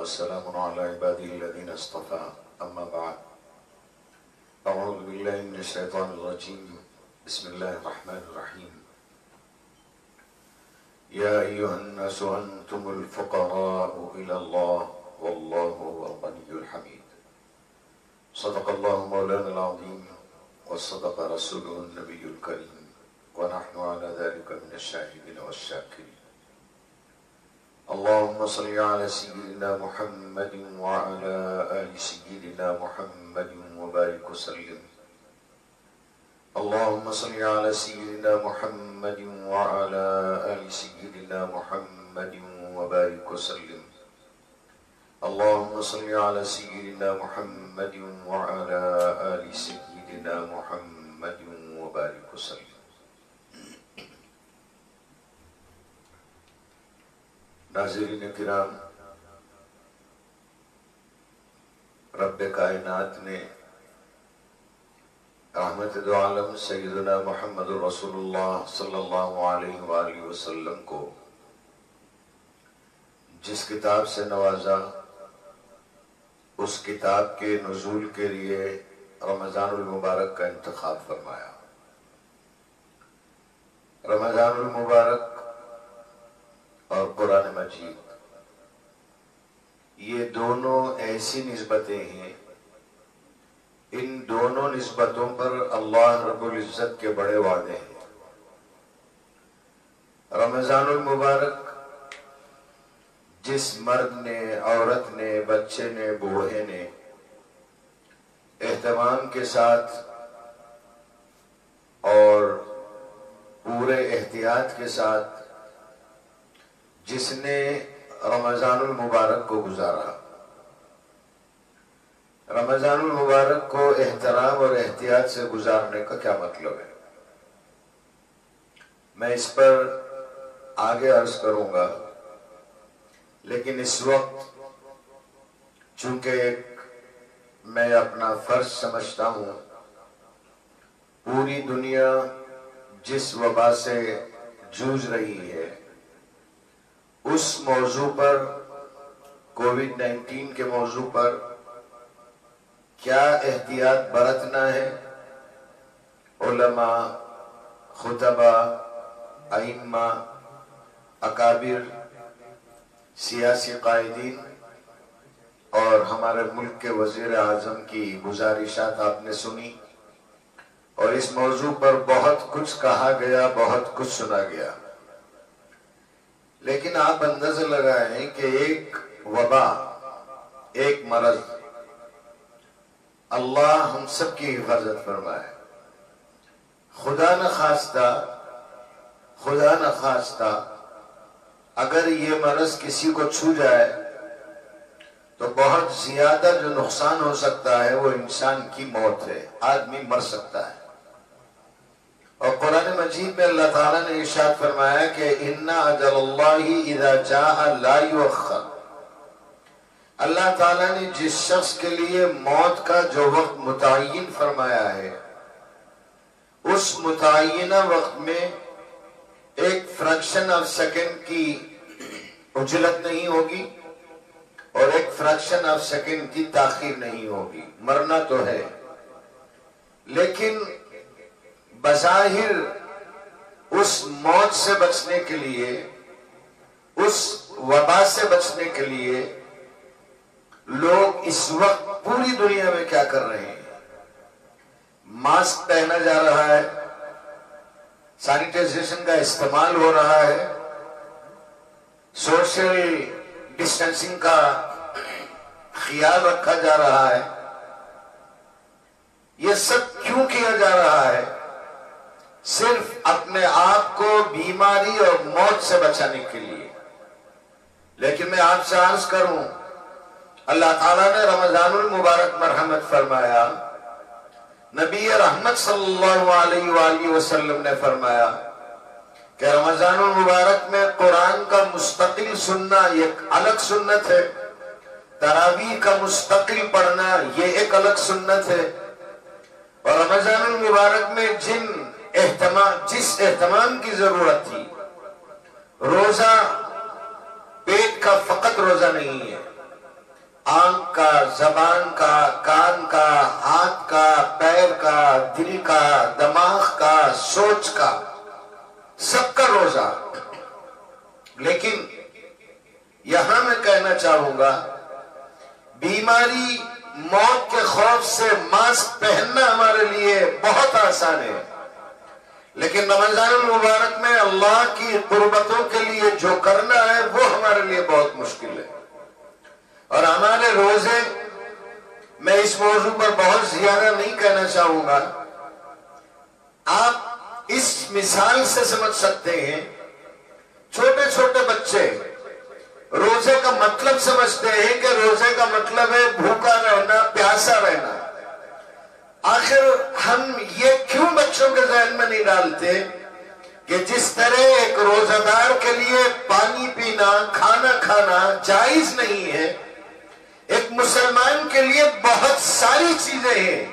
والسلام على عباده الذين اصطفى أما بعد أعوذ بالله من الشيطان الرجيم بسم الله الرحمن الرحيم يا أيها الناس أنتم الفقراء إلى الله والله هو الغني الحميد صدق الله مولانا العظيم وصدق رسوله النبي الكريم ونحن على ذلك من الشاهدين والشاكرين اللهم صل على سيدنا محمد وعلى آل سيدنا محمد وبارك وسلم اللهم صل على سيدنا محمد وعلى آل سيدنا محمد وبارك وسلم اللهم صل على سيدنا محمد وعلى آل سيدنا محمد وبارك وسلم ناظرین کرام، رب کائنات نے رحمت دو عالم سیدنا محمد رسول اللہ صلی اللہ علیہ وآلہ وسلم کو جس کتاب سے نوازا، اس کتاب کے نزول کے لیے رمضان المبارک کا انتخاب فرمایا۔ رمضان المبارک اور قرآن مجید، یہ دونوں ایسی نسبتیں ہیں، ان دونوں نسبتوں پر اللہ رب العزت کے بڑے وعدے ہیں۔ رمضان المبارک جس مرد نے، عورت نے، بچے نے، بوڑھے نے اہتمام کے ساتھ اور پورے احتیاط کے ساتھ جس نے رمضان المبارک کو گزارا، رمضان المبارک کو احترام اور احتیاط سے گزارنے کا کیا مطلب ہے، میں اس پر آگے عرض کروں گا، لیکن اس وقت چونکہ میں اپنا فرض سمجھتا ہوں، پوری دنیا جس وبا سے جوجھ رہی ہے، اس موضوع پر، کووڈ-19 کے موضوع پر کیا احتیاط برتنا ہے، علماء، خطبہ، ائمہ، اکابر، سیاسی قائدین اور ہمارے ملک کے وزیر اعظم کی گزارشات آپ نے سنی، اور اس موضوع پر بہت کچھ کہا گیا، بہت کچھ سنا گیا، لیکن آپ اندازہ لگائیں کہ ایک وبا، ایک مرض، اللہ ہم سب کی حفاظت فرمائے، خدا نہ خواستہ اگر یہ مرض کسی کو چھو جائے تو بہت زیادہ جو نقصان ہو سکتا ہے وہ انسان کی موت ہے، آدمی مر سکتا ہے۔ اور قرآن مجید میں اللہ تعالیٰ نے ارشاد فرمایا کہ اِنَّ أَجَلَ اللَّهِ إِذَا جَاءَ لَا يُؤَخَّرُ، اللہ تعالیٰ نے جس شخص کے لیے موت کا جو وقت متعین فرمایا ہے، اس متعینہ وقت میں ایک فریکشن آف سیکنڈ کی عجلت نہیں ہوگی اور ایک فریکشن آف سیکنڈ کی تاخیر نہیں ہوگی، مرنا تو ہے، لیکن بظاہر اس موت سے بچنے کے لیے، اس وبا سے بچنے کے لیے لوگ اس وقت پوری دنیا میں کیا کر رہے ہیں؟ ماسک پہنا جا رہا ہے، سینیٹائزیشن کا استعمال ہو رہا ہے، سوشل ڈسٹینسنگ کا خیال رکھا جا رہا ہے۔ یہ سب کیوں کیا جا رہا ہے؟ صرف اپنے آپ کو بیماری اور موت سے بچانے کے لیے۔ لیکن میں آپ سے عرض کروں، اللہ تعالیٰ نے رمضان المبارک مرحمت فرمایا، نبی رحمت صلی اللہ علیہ وآلہ وسلم نے فرمایا کہ رمضان المبارک میں قرآن کا مستقل سننا ایک الگ سنت ہے، تراویح کا مستقل پڑھنا یہ ایک الگ سنت ہے، اور رمضان المبارک میں جس اہتمام کی ضرورت تھی، روزہ پیٹ کا فقط روزہ نہیں ہے، آنکھ کا، زبان کا، کان کا، ہاتھ کا، پیر کا، دل کا، دماغ کا، سوچ کا، سب کا روزہ۔ لیکن یہاں میں کہنا چاہوں گا، بیماری موت کے خوف سے ماسک پہننا ہمارے لیے بہت آسان ہے، لیکن رمضان المبارک میں اللہ کی قربتوں کے لیے جو کرنا ہے وہ ہمارے لیے بہت مشکل ہے۔ اور ہمارے روزے، میں اس موضوع پر بہت زیادہ نہیں کہنا چاہوں گا، آپ اس مثال سے سمجھ سکتے ہیں۔ چھوٹے چھوٹے بچے روزے کا مطلب سمجھتے ہیں کہ روزے کا مطلب ہے بھوکا رہنا، پیاسا رہنا۔ آخر ہم یہ کیوں بچوں کے ذہن میں نہیں ڈالتے کہ جس طرح ایک روزہ دار کے لیے پانی پینا، کھانا کھانا جائز نہیں ہے، ایک مسلمان کے لیے بہت ساری چیزیں ہیں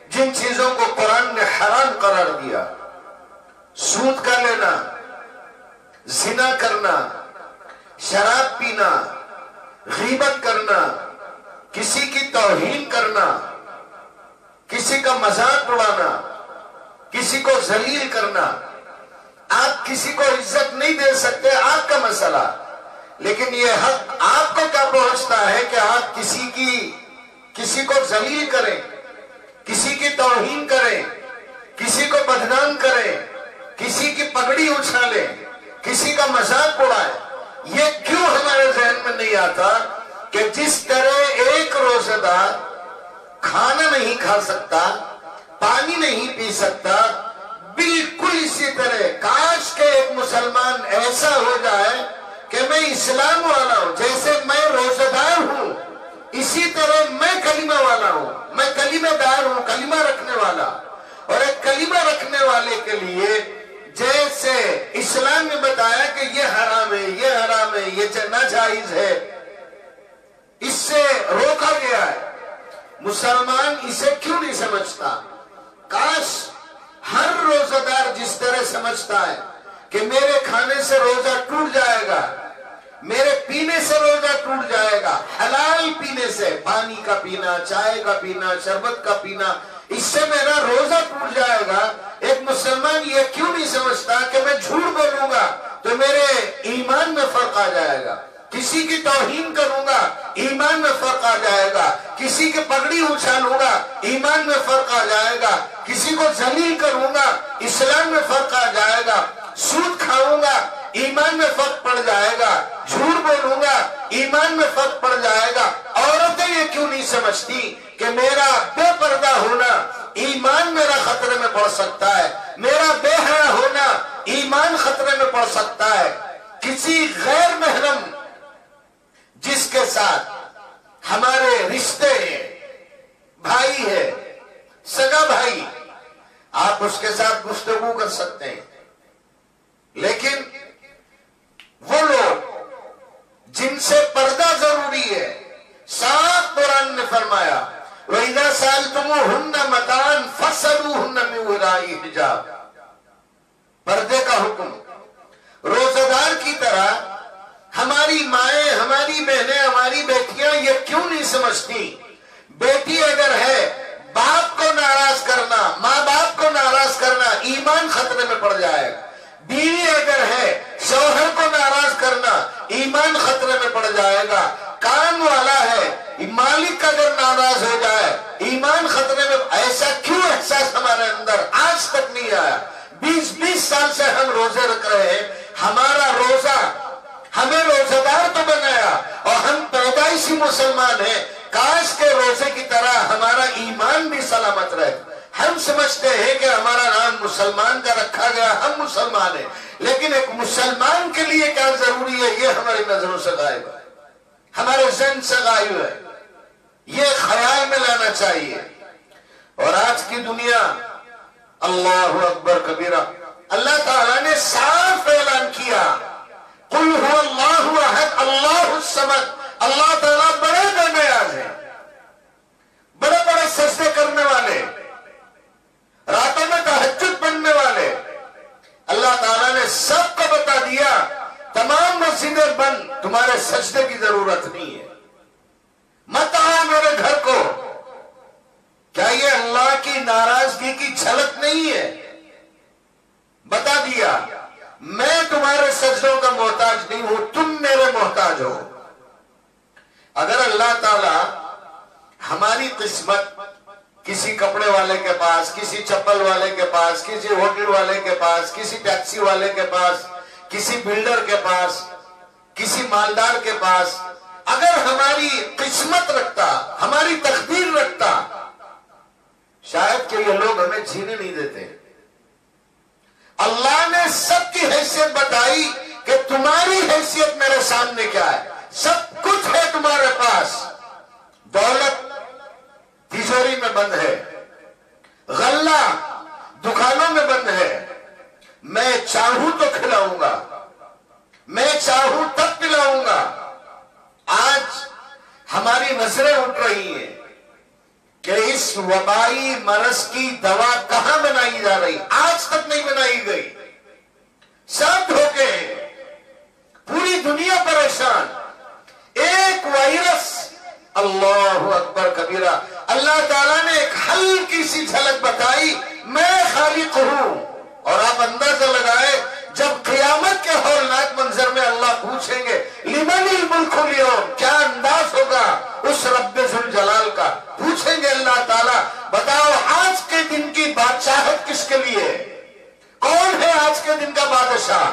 جن چیزوں کو قرآن نے حرام قرار دیا۔ سود کا لینا، زنا کرنا، شراب پینا، غیبت کرنا، کسی کی توہین کرنا، کسی کا مذاق اڑانا، کسی کو ذلیل کرنا۔ آپ کسی کو عزت نہیں دے سکتے، آپ کا مسئلہ، لیکن یہ حق آپ کو کیا پہنچتا ہے کہ آپ کسی کو ذلیل کریں، کسی کی توہین کریں، کسی کو بدنام کریں، کسی کی پگڑی اچھالیں، کسی کا مذاق اڑائیں۔ یہ کیوں ہمارے ذہن میں نہیں آتا کہ جس طرح ایک روزہ دار کھانا نہیں کھا سکتا، پانی نہیں پی سکتا، بالکل اسی طرح کاش کہ ایک مسلمان ایسا ہو جائے کہ میں اسلام والا ہوں، جیسے میں روزہ دار ہوں اسی طرح میں کلمہ والا ہوں، میں کلمہ دار ہوں، کلمہ رکھنے والا۔ اور ایک کلمہ رکھنے والے کے لیے جیسے اسلام نے بتایا کہ یہ حرام ہے، یہ حرام ہے، یہ ناجائز ہے، اس سے روکا گیا ہے، مسلمان اسے کیوں نہیں سمجھتا؟ کاش ہر روزہ دار جس طرح سمجھتا ہے کہ میرے کھانے سے روزہ ٹوٹ جائے گا، میرے پینے سے روزہ ٹوٹ جائے گا، حلال پینے سے، پانی کا پینا، چائے کا پینا، شربت کا پینا، اس سے میرا روزہ ٹوٹ جائے گا۔ ایک مسلمان یہ کیوں نہیں سمجھتا کہ میں جھوٹ بولوں گا تو میرے ایمان میں فرق آ جائے گا، کسی کی توہین کروں گا ایمان میں فرق آ جائے گا، کسی کی پگڑی اچھالوں گا ایمان میں فرق آ جائے گا، کسی کو ذلیل کروں گا اسلام میں فرق آ جائے گا، سود کھاؤں گا ایمان میں فرق پڑ جائے گا، جھوٹ بولوں گا ایمان میں فرق پڑ جائے گا۔ عورتیں یہ کیوں نہیں سمجھتی کہ میرا بے پردہ ہونا ایمان میرا خطرے میں پڑ سکتا ہے، میرا بے حیا ہونا ایمان خطرے میں پڑ سکتا ہے۔ کسی غیر محرم جس کے ساتھ ہمارے رشتے ہیں، بھائی ہے، سگا بھائی، آپ اس کے ساتھ گفتگو کر سکتے ہیں، لیکن وہ لوگ جن سے پردہ ضروری ہے، صاف قرآن نے فرمایا وَإِذَا سَأَلْتُمُوهُنَّ مَتَاعًا فَاسْأَلُوهُنَّ مِنْ وَرَاءِ حِجَابٍ، پردے کا حکم۔ روزہ دار کی طرح ہماری مائیں، ہماری بہنیں، ہماری بیٹیاں یہ کیوں نہیں سمجھتی؟ بیٹی اگر ہے، باپ کو ناراض کرنا، ماں باپ کو ناراض کرنا ایمان خطرے میں پڑ جائے گا، بیوی اگر ہے شوہر کو ناراض کرنا ایمان خطرے میں پڑ جائے گا، کام والا ہے مالک اگر ناراض ہو جائے ایمان خطرے میں۔ ایسا کیوں احساس ہمارے اندر آج تک نہیں آیا؟ 20 سال سے ہم روزے رکھ رہے ہیں، ہمارا روزہ ہمیں روزہ دار تو بنایا اور ہم پیدائشی مسلمان ہیں، کاش کے روزے کی طرح ہمارا ایمان بھی سلامت رہے۔ ہم سمجھتے ہیں کہ ہمارا نام مسلمان کا رکھا گیا، ہم مسلمان ہیں، لیکن ایک مسلمان کے لیے کیا ضروری ہے یہ ہماری نظروں سے غائب ہے، ہمارے ذہن سے غائب ہے، یہ خیال میں لانا چاہیے۔ اور آج کی دنیا، اللہ اکبر کبیرہ، اللہ تعالیٰ نے صاف اعلان کیا قُلْ هُوَ اللَّهُ أَحَدٌ اللَّهُ الصَّمَدُ، اللہ تعالیٰ بڑے بے نیاز ہیں، بڑے بڑے سجدے کرنے والے، راتوں میں تہجد پڑھنے والے۔ اللہ تعالیٰ نے سب کو بتا دیا تمام مسجدیں بند، تمہارے سجدے کی ضرورت نہیں ہے۔ کی جھلک نہیں ہے، بتا دیا میں تمہارے سجدوں کا محتاج نہیں ہوں، تم میرے محتاج ہو۔ اگر اللہ تعالی ہماری قسمت کسی کپڑے والے کے پاس، کسی چپل والے کے پاس، کسی ہوٹل والے کے پاس، کسی ٹیکسی والے کے پاس، کسی بلڈر کے پاس، کسی مالدار کے پاس اگر ہماری قسمت رکھتا، ہماری تقدیر رکھتا، شاید کہ یہ لوگ ہمیں جینے نہیں دیتے۔ اللہ نے سب کی حیثیت بتائی کہ تمہاری حیثیت میرے سامنے کیا ہے، سب کچھ ہے تمہارے پاس، دولت تجوری میں بند ہے، غلہ دکانوں میں بند ہے، میں چاہوں تو کھلاؤں گا، میں چاہوں تب پلاؤں گا۔ آج ہماری نظریں اٹھ رہی ہیں کہ اس وبائی مرض کی دوا کہاں بنائی جا رہی، آج تک نہیں بنائی گئی، سب دھوکے ہیں، پوری دنیا پریشان، ایک وائرس، اللہ اکبر کبیرہ۔ اللہ تعالیٰ نے ایک ہلکی سی جھلک بتائی، میں خالق ہوں، اور آپ اندازہ لگائے جب قیامت کے ہولناک منظر میں اللہ پوچھیں گے لمن الملک اليوم، کیا انداز ہوگا اس رب ذوالجلال کا، پوچھیں گے اللہ تعالیٰ بتاؤ آج کے دن کی بادشاہت کس کے لیے، کون ہے آج کے دن کا بادشاہ؟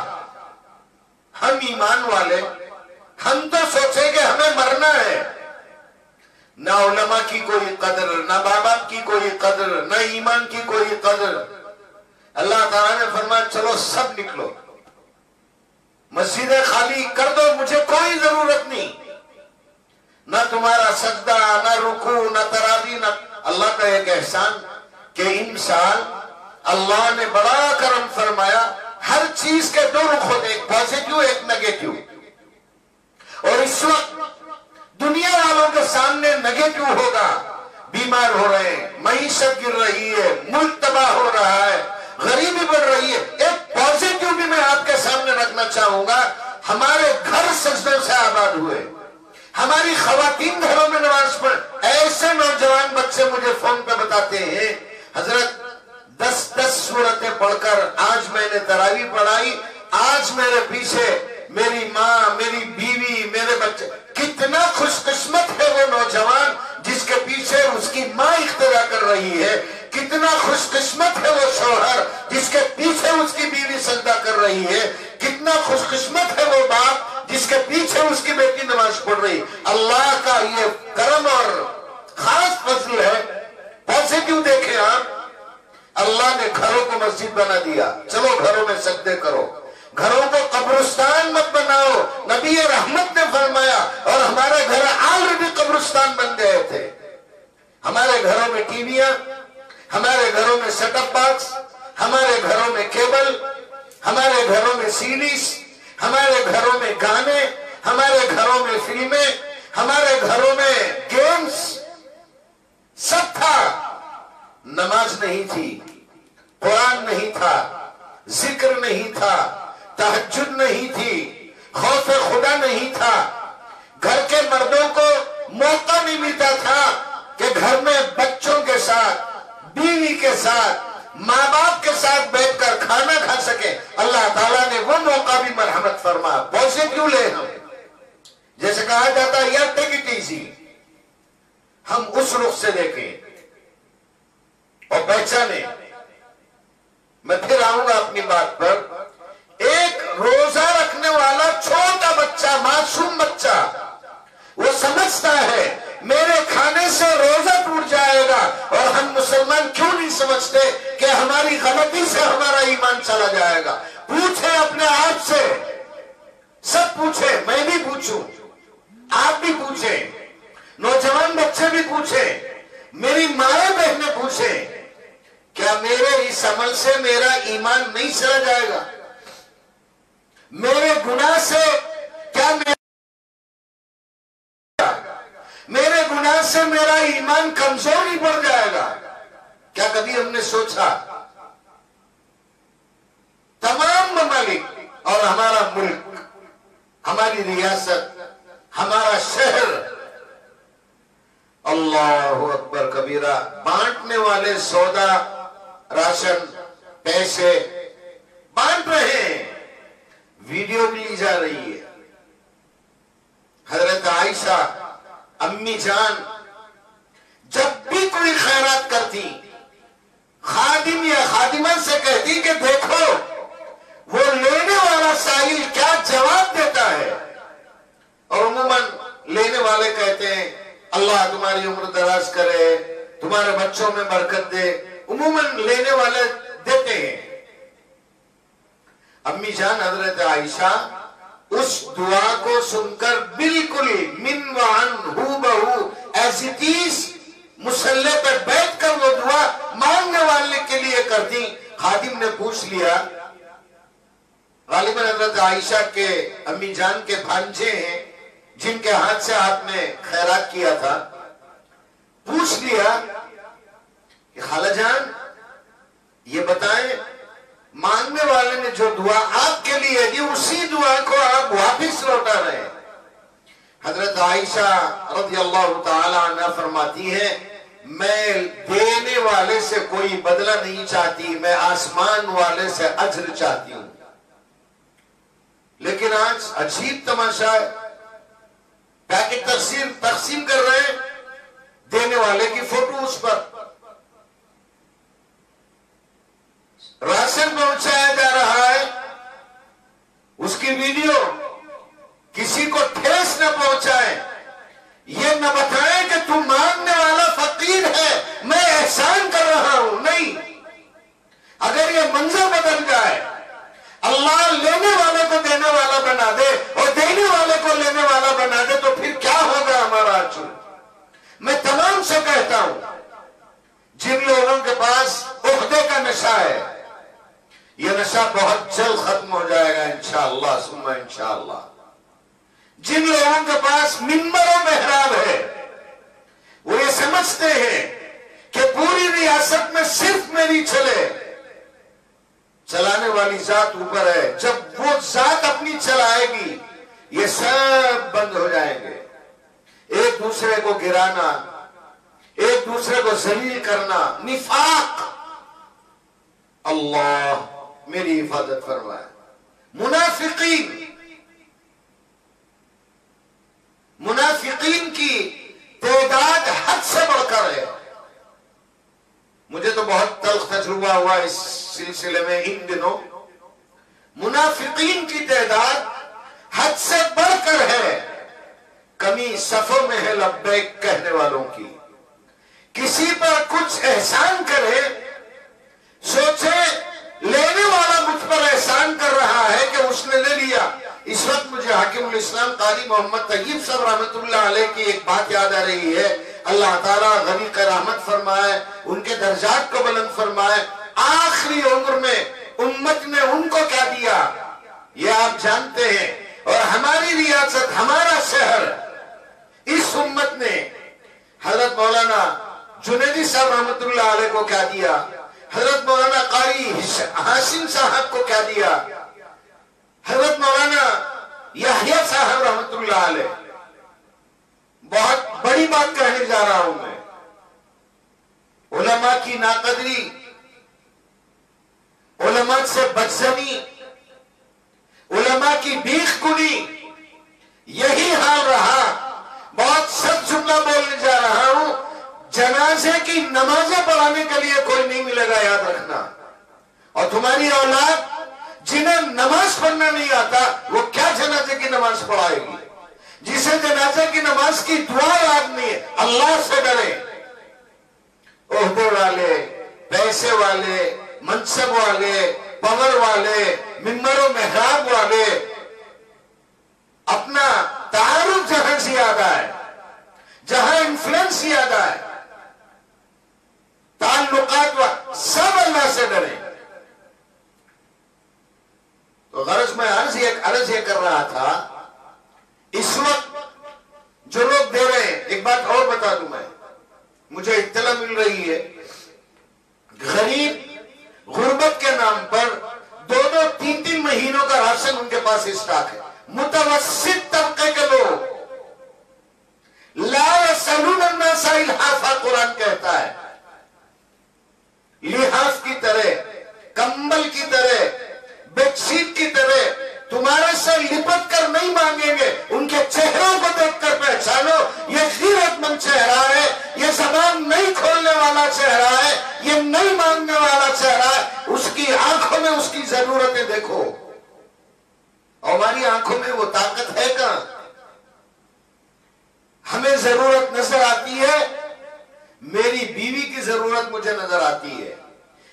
ہم ایمان والے ہم تو سوچیں کہ ہمیں مرنا ہے، نہ علماء کی کوئی قدر، نہ باپ باپ کی کوئی قدر، نہ ایمان کی کوئی قدر۔ اللہ تعالیٰ نے فرمایا چلو سب نکلو، مسجدیں خالی کر دو، مجھے کوئی ضرورت نہیں، نہ تمہارا سجدہ، نہ رکوع، نہ تراویح، نہ۔ اللہ کا ایک احسان کہ ان سال اللہ نے بڑا کرم فرمایا، ہر چیز کے دو رخ ہوتے، ایک پازیٹیو ایک نیگیٹیو، اور اس وقت دنیا والوں کے سامنے نیگیٹیو ہوگا، بیمار ہو رہے ہیں، معیشت گر رہی ہے، ملک تباہ ہو رہا ہے، غریبی بڑھ رہی ہے۔ ایک پازیٹیو بھی میں آپ کے سامنے رکھنا چاہوں گا، ہمارے گھر سجدوں سے آباد ہوئے، ہماری خواتین گھروں میں نماز پڑھ، ایسے نوجوان بچے مجھے فون پہ بتاتے ہیں حضرت 10 سورتیں پڑھ کر آج میں نے تراویح پڑھائی، آج میرے پیچھے میری ماں، میری بیوی، میرے بچے۔ کتنا خوش قسمت ہے وہ نوجوان جس کے پیچھے اس کی ماں اقتدا کر رہی ہے، کتنا خوش قسمت ہے وہ شوہر جس کے پیچھے اس کی بیوی سجدہ کر رہی ہے، کتنا خوش قسمت ہے وہ باپ جس کے پیچھے اس کی بیٹی نماز پڑھ رہی۔ اللہ کا یہ کرم اور خاص فضل ہے۔ پازیٹیو دیکھیں آپ، اللہ نے گھروں کو مسجد بنا دیا، چلو گھروں میں سجدے کرو، گھروں کو قبرستان مت بناؤ، نبی رحمت نے فرمایا، اور ہمارے گھر آلریڈی قبرستان بن گئے تھے۔ ہمارے گھروں میں ٹی ویاں، ہمارے گھروں میں سیٹ اپ باکس، ہمارے گھروں میں کیبل، ہمارے گھروں میں سیریز، ہمارے گھروں میں گانے، ہمارے گھروں میں فلمیں، ہمارے گھروں میں گیمز، سب تھا، نماز نہیں تھی، قرآن نہیں تھا، ذکر نہیں تھا، تہجد نہیں تھی، خوف خدا نہیں تھا، گھر کے مردوں کو موقع نہیں ملتا تھا کہ گھر میں بچوں کے ساتھ، بیوی کے ساتھ، ماں باپ کے ساتھ بیٹھ کر کھانا کھا سکے۔ اللہ تعالیٰ نے وہ موقع بھی مرحمت فرما، پازیٹیو لے ہم، جیسے کہا جاتا ہے یار ٹیک اٹ ایزی، ہم اس رخ سے دیکھیں اور پہچانے۔ میں پھر آؤں گا اپنی بات پر، ایک روزہ رکھنے والا چھوٹا بچہ، معصوم بچہ، وہ سمجھتا ہے میرے کھانے سے روزہ ٹوٹ جائے گا، اور ہم مسلمان کیوں نہیں سمجھتے کہ ہماری غلطی سے ہمارا ایمان چلا جائے گا؟ پوچھیں اپنے آپ سے، سب پوچھیں، میں بھی پوچھوں، آپ بھی پوچھیں، نوجوان بچے بھی پوچھیں، میری مائیں بہنیں پوچھیں، کیا میرے اس عمل سے میرا ایمان نہیں چلا جائے گا؟ میرے گناہ سے کیا میرے گناہ سے میرا ایمان کمزور نہیں پڑ جائے گا؟ کیا کبھی ہم نے سوچا؟ تمام ممالک اور ہمارا ملک، ہماری ریاست، ہمارا شہر، اللہ اکبر کبیرہ، بانٹنے والے سودا راشن پیسے بانٹ رہے ہیں، ویڈیو بھی لی جا رہی ہے۔ حضرت عائشہ امی جان جب بھی کوئی خیرات کرتی، خادم یا خادمہ سے کہتی کہ دیکھو وہ لینے والا سائل کیا جواب دیتا ہے، اور عموماً لینے والے کہتے ہیں اللہ تمہاری عمر دراز کرے، تمہارے بچوں میں برکت دے، عموماً لینے والے دیتے ہیں۔ امی جان حضرت عائشہ اس دعا کو سن کر بالکل من وعن ہو بہو ایز اٹ از مصلی پر بیٹھ کر وہ دعا مانگنے والے کے لیے کرتی۔ خادم نے پوچھ لیا، غالباً حضرت عائشہ کے امی جان کے بھانجے ہیں جن کے ہاتھ سے آپ نے خیرات کیا تھا، پوچھ لیا کہ خالہ جان یہ بتائیں مانگنے والے نے جو دعا آپ کے لیے دی اسی دعا کو آپ واپس لوٹا رہے ہیں۔ حضرت عائشہ رضی اللہ تعالی عنہ فرماتی ہے میں دینے والے سے کوئی بدلہ نہیں چاہتی، میں آسمان والے سے اجر چاہتی ہوں۔ لیکن آج عجیب تماشا ہے، پیکٹ تقسیم کر رہے ہیں، دینے والے کی فوٹو اس پر، راشن پہنچایا جا رہا ہے اس کی ویڈیو، کسی کو ٹھیس نہ پہنچائے، یہ نہ بتائیں کہ تم مانگنے والا فقیر ہے میں احسان کر رہا ہوں، نہیں۔ اگر یہ منظر بدل جائے، اللہ لینے والے کو دینے والا بنا دے اور دینے والے کو لینے والا بنا دے تو پھر کیا ہوگا ہمارا اجر۔ میں تمام سے کہتا ہوں جن لوگوں کے پاس عہدے کا نشہ ہے، یہ نشہ بہت جلد ختم ہو جائے گا انشاءاللہ ثم انشاءاللہ۔ جن لوگوں کے پاس منبر و محراب ہے وہ یہ سمجھتے ہیں کہ پوری ریاست میں صرف میری چلے، چلانے والی ذات اوپر ہے، جب وہ ذات اپنی چلائے گی یہ سب بند ہو جائیں گے۔ ایک دوسرے کو گرانا، ایک دوسرے کو ذلیل کرنا، نفاق، اللہ میری حفاظت فرمائے۔ منافقین کی تعداد حد سے بڑھ کر ہے۔ مجھے تو بہت تلخ تجربہ ہوا اس سلسلے میں ان دنوں، منافقین کی تعداد حد سے بڑھ کر ہے، کمی صفوں میں ہے لبیک کہنے والوں کی۔ کسی پر کچھ احسان کرے، سوچے لینے والا مجھ پر احسان کر رہا ہے کہ اس نے لے لیا۔ اس وقت مجھے حاکم الاسلام قاضی محمد طیب صاحب رحمت اللہ علیہ کی ایک بات یاد آ رہی ہے، اللہ تعالیٰ غنی کا رحمت فرمائے، ان کے درجات کو بلند فرمائے۔ آخری عمر میں امت نے ان کو کیا دیا یہ آپ جانتے ہیں، اور ہماری ریاست، ہمارا شہر، اس امت نے حضرت مولانا جنیدی صاحب رحمت اللہ علیہ کو کیا دیا، حضرت مولانا قاری حاشم صاحب کو کیا دیا، حضرت مولانا یحییٰ صاحب رحمت اللہ علیہ۔ بہت بڑی بات کہنے جا رہا ہوں میں، علماء کی ناقدری، علماء سے بدزنی، علماء کی بیخ کنی، یہی حال رہا۔ بہت سخت جملہ بولنے جا رہا ہوں، جنازے کی نمازیں پڑھانے کے لیے کوئی نہیں ملے گا، یاد رکھنا۔ اور تمہاری اولاد جنہیں نماز پڑھنا نہیں آتا وہ کیا جنازے کی نماز پڑھائے گی؟ جسے جنازے کی نماز کی دعا یاد نہیں ہے، اللہ سے ڈرے۔ عہدے والے، پیسے والے، منصب والے، پاور والے، منبر و محراب والے، اپنا تعارف جہاں زیادہ ہے، جہاں انفلوئنس زیادہ ہے، تعلقات سب اللہ سے ڈرے۔ تو غرض میں عرض یہ کر رہا تھا، اس وقت جو لوگ دے رہے ہیں، ایک بات اور بتا دوں میں، مجھے اطلاع مل رہی ہے، غریب غربت کے نام پر 2-3 مہینوں کا راشن ان کے پاس اسٹاک ہے۔ متوسط طبقے کے لوگ لا يسألون الناس الحافا قرآن کہتا ہے، لحاف کی تمہارے سے لپٹ کر نہیں مانگیں گے، ان کے چہروں کو دیکھ کر پہچانو یہ غیرت مند چہرہ ہے، یہ زبان نہیں کھولنے والا چہرہ ہے، یہ نہیں مانگنے والا چہرہ ہے۔ اس کی آنکھوں میں اس کی ضرورتیں دیکھو، اور ہماری آنکھوں میں وہ طاقت ہے کہاں؟ ہمیں ضرورت نظر آتی ہے، میری بیوی کی ضرورت مجھے نظر آتی ہے،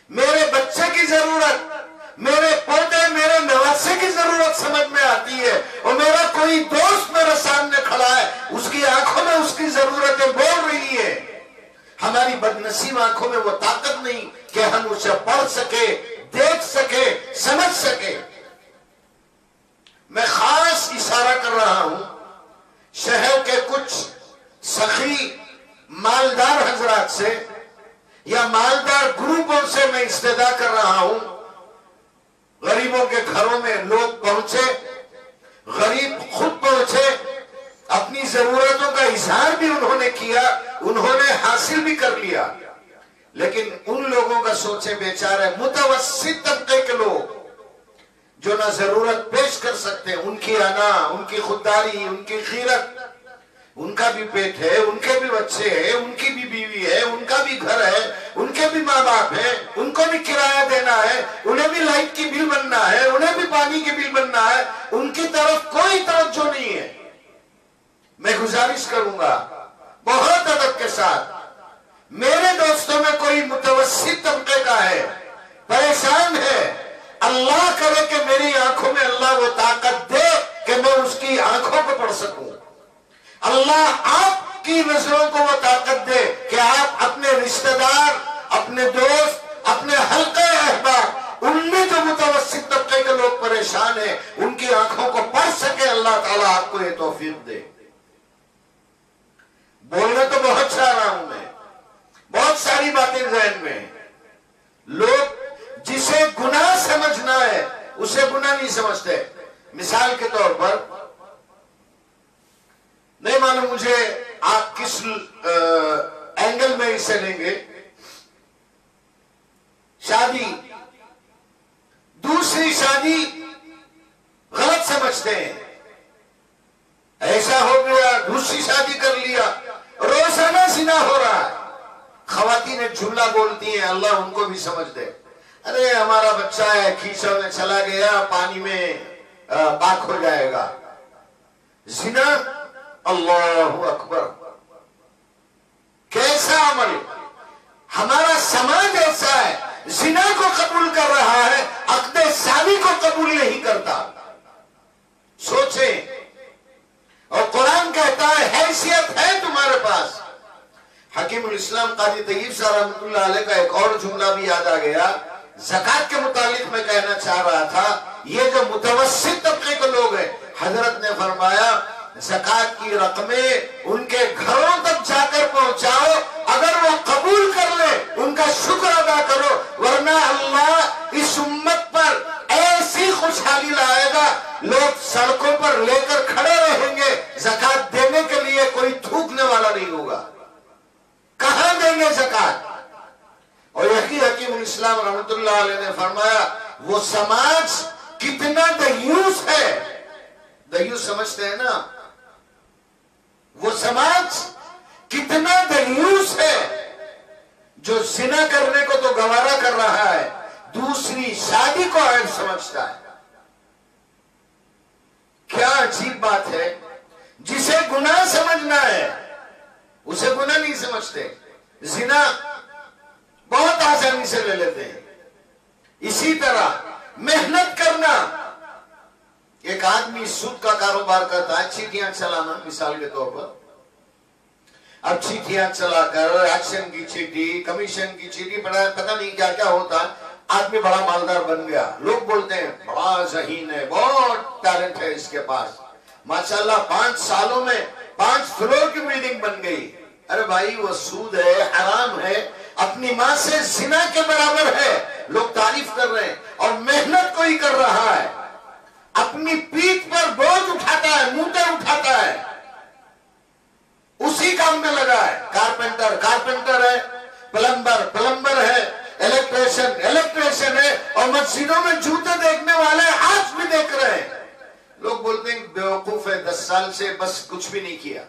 میرے بچے کی ضرورت، میرے پوتے میرے نواسے کی ضرورت سمجھ میں آتی ہے، اور میرا کوئی دوست میرے سامنے کھڑا ہے، اس کی آنکھوں میں اس کی ضرورتیں بول رہی ہیں۔ ہماری بدنصیب آنکھوں میں وہ طاقت نہیں کہ ہم اسے پڑھ سکے، دیکھ سکے، سمجھ سکے۔ میں خاص اشارہ کر رہا ہوں شہر کے کچھ سخی مالدار حضرات سے یا مالدار گروپوں سے میں استدعا کر رہا ہوں۔ غریبوں کے گھروں میں لوگ پہنچے، غریب خود پہنچے، اپنی ضرورتوں کا اظہار بھی انہوں نے کیا، انہوں نے حاصل بھی کر لیا، لیکن ان لوگوں کا سوچے بیچارے متوسط طبقے کے لوگ جو نہ ضرورت پیش کر سکتے، ان کی انا، ان کی خودداری، ان کی غیرت، ان کا بھی پیٹ ہے، ان کے بھی بچے ہیں، ان کی بھی بیوی ہے، ان کا بھی گھر ہے، ان کے بھی ماں باپ ہیں، ان کو بھی کرایہ دینا ہے، انہیں بھی لائٹ کی بل بننا ہے، انہیں بھی پانی کی بل بننا ہے، ان کی طرف کوئی توجہ نہیں ہے۔ میں گزارش کروں گا بہت ادب کے ساتھ، میرے دوستوں میں کوئی متوسط طبقے کا ہے، پریشان ہے، اللہ کرے کہ میری آنکھوں میں اللہ وہ طاقت دے کہ میں اس کی آنکھوں کو پڑھ سکوں۔ اللہ آپ کی نظروں کو وہ طاقت دے کہ آپ اپنے رشتہ دار، اپنے دوست، اپنے حلقہ احباب، ان میں جو متوسط طبقے کے لوگ پریشان ہیں، ان کی آنکھوں کو پڑھ سکے۔ اللہ تعالیٰ آپ کو یہ توفیق دے۔ بولنا تو بہت چاہ رہا ہوں میں، بہت ساری باتیں ذہن میں، لوگ جسے گناہ سمجھنا ہے اسے گناہ نہیں سمجھتے۔ مثال کے طور پر، نہیں معلوم مجھے آپ کس اینگل میں اسے لیں گے، شادی، دوسری شادی غلط سمجھتے ہیں، ایسا ہو گیا دوسری شادی کر لیا، روزانہ زنا ہو رہا ہے۔ خواتین ایک جملہ بولتی ہیں، اللہ ان کو بھی سمجھ دے، ارے ہمارا بچہ ہے کھیچڑ میں چلا گیا، پانی میں پاک ہو جائے گا۔ زنا، اللہ اکبر، کیسا عمل! ہمارا سماج ایسا ہے، زنا کو قبول کر رہا ہے، عقد ثانی کو قبول نہیں کرتا۔ سوچیں، اور قرآن کہتا ہے حیثیت ہے تمہارے پاس۔ حکیم الاسلام قاضی طیب صاحب رحمۃ اللہ علیہ کا ایک اور جملہ بھی یاد آ گیا، زکوٰۃ کے متعلق میں کہنا چاہ رہا تھا۔ یہ جو متوسط طبقے کے لوگ ہیں، حضرت نے فرمایا زکوٰۃ کی رقمیں ان کے گھروں تک جا کر پہنچاؤ، اگر وہ قبول کر لے ان کا شکر ادا کرو، ورنہ اللہ اس امت پر ایسی خوشحالی لائے گا، لوگ سڑکوں پر لے کر کھڑے رہیں گے، زکوٰۃ دینے کے لیے کوئی تھوکنے والا نہیں ہوگا۔ کہاں دیں گے زکوٰۃ؟ اور یہی حکیم الاسلام رحمۃ اللہ علیہ نے فرمایا وہ سماج کتنا دیوس ہے، دیوس سمجھتے ہیں نا، وہ سماج کتنا دیوس ہے جو زنا کرنے کو تو گوارا کر رہا ہے، دوسری شادی کو عیب سمجھتا ہے۔ کیا عجیب بات ہے، جسے گناہ سمجھنا ہے اسے گناہ نہیں سمجھتے، زنا بہت آسانی سے لے لیتے ہیں۔ اسی طرح محنت کرنا، ایک آدمی سود کا کاروبار کرتا ہے، چیٹیاں چلانا مثال کے طور پر، اب چیٹیاں چلا کر ایکشن کی چیٹی، کمیشن کی چیٹی، پتہ نہیں کیا کیا ہوتا ہے، آدمی بڑا مالدار بن گیا، لوگ بولتے ہیں بڑا ذہین ہے، بہت ٹیلنٹ ہے اس کے پاس، ماشاءاللہ 5 سالوں میں 5 فلور کی بلڈنگ بن گئی۔ ارے بھائی وہ سود ہے، حرام ہے، اپنی ماں سے زنا کے برابر ہے، لوگ تعریف کر رہے ہیں، اور محنت کوئی کر رہا ہے، اپنی پیٹھ پر بوجھ اٹھاتا ہے، موٹے اٹھاتا ہے، اسی کام میں لگا ہے، کارپینٹر ہے، پلمبر ہے، الیکٹریشن ہے، اور مسجدوں میں جوتے دیکھنے والے آج بھی دیکھ رہے ہیں، بولتے ہیں بیوقوف ہے 10 سال سے بس کچھ بھی نہیں کیا،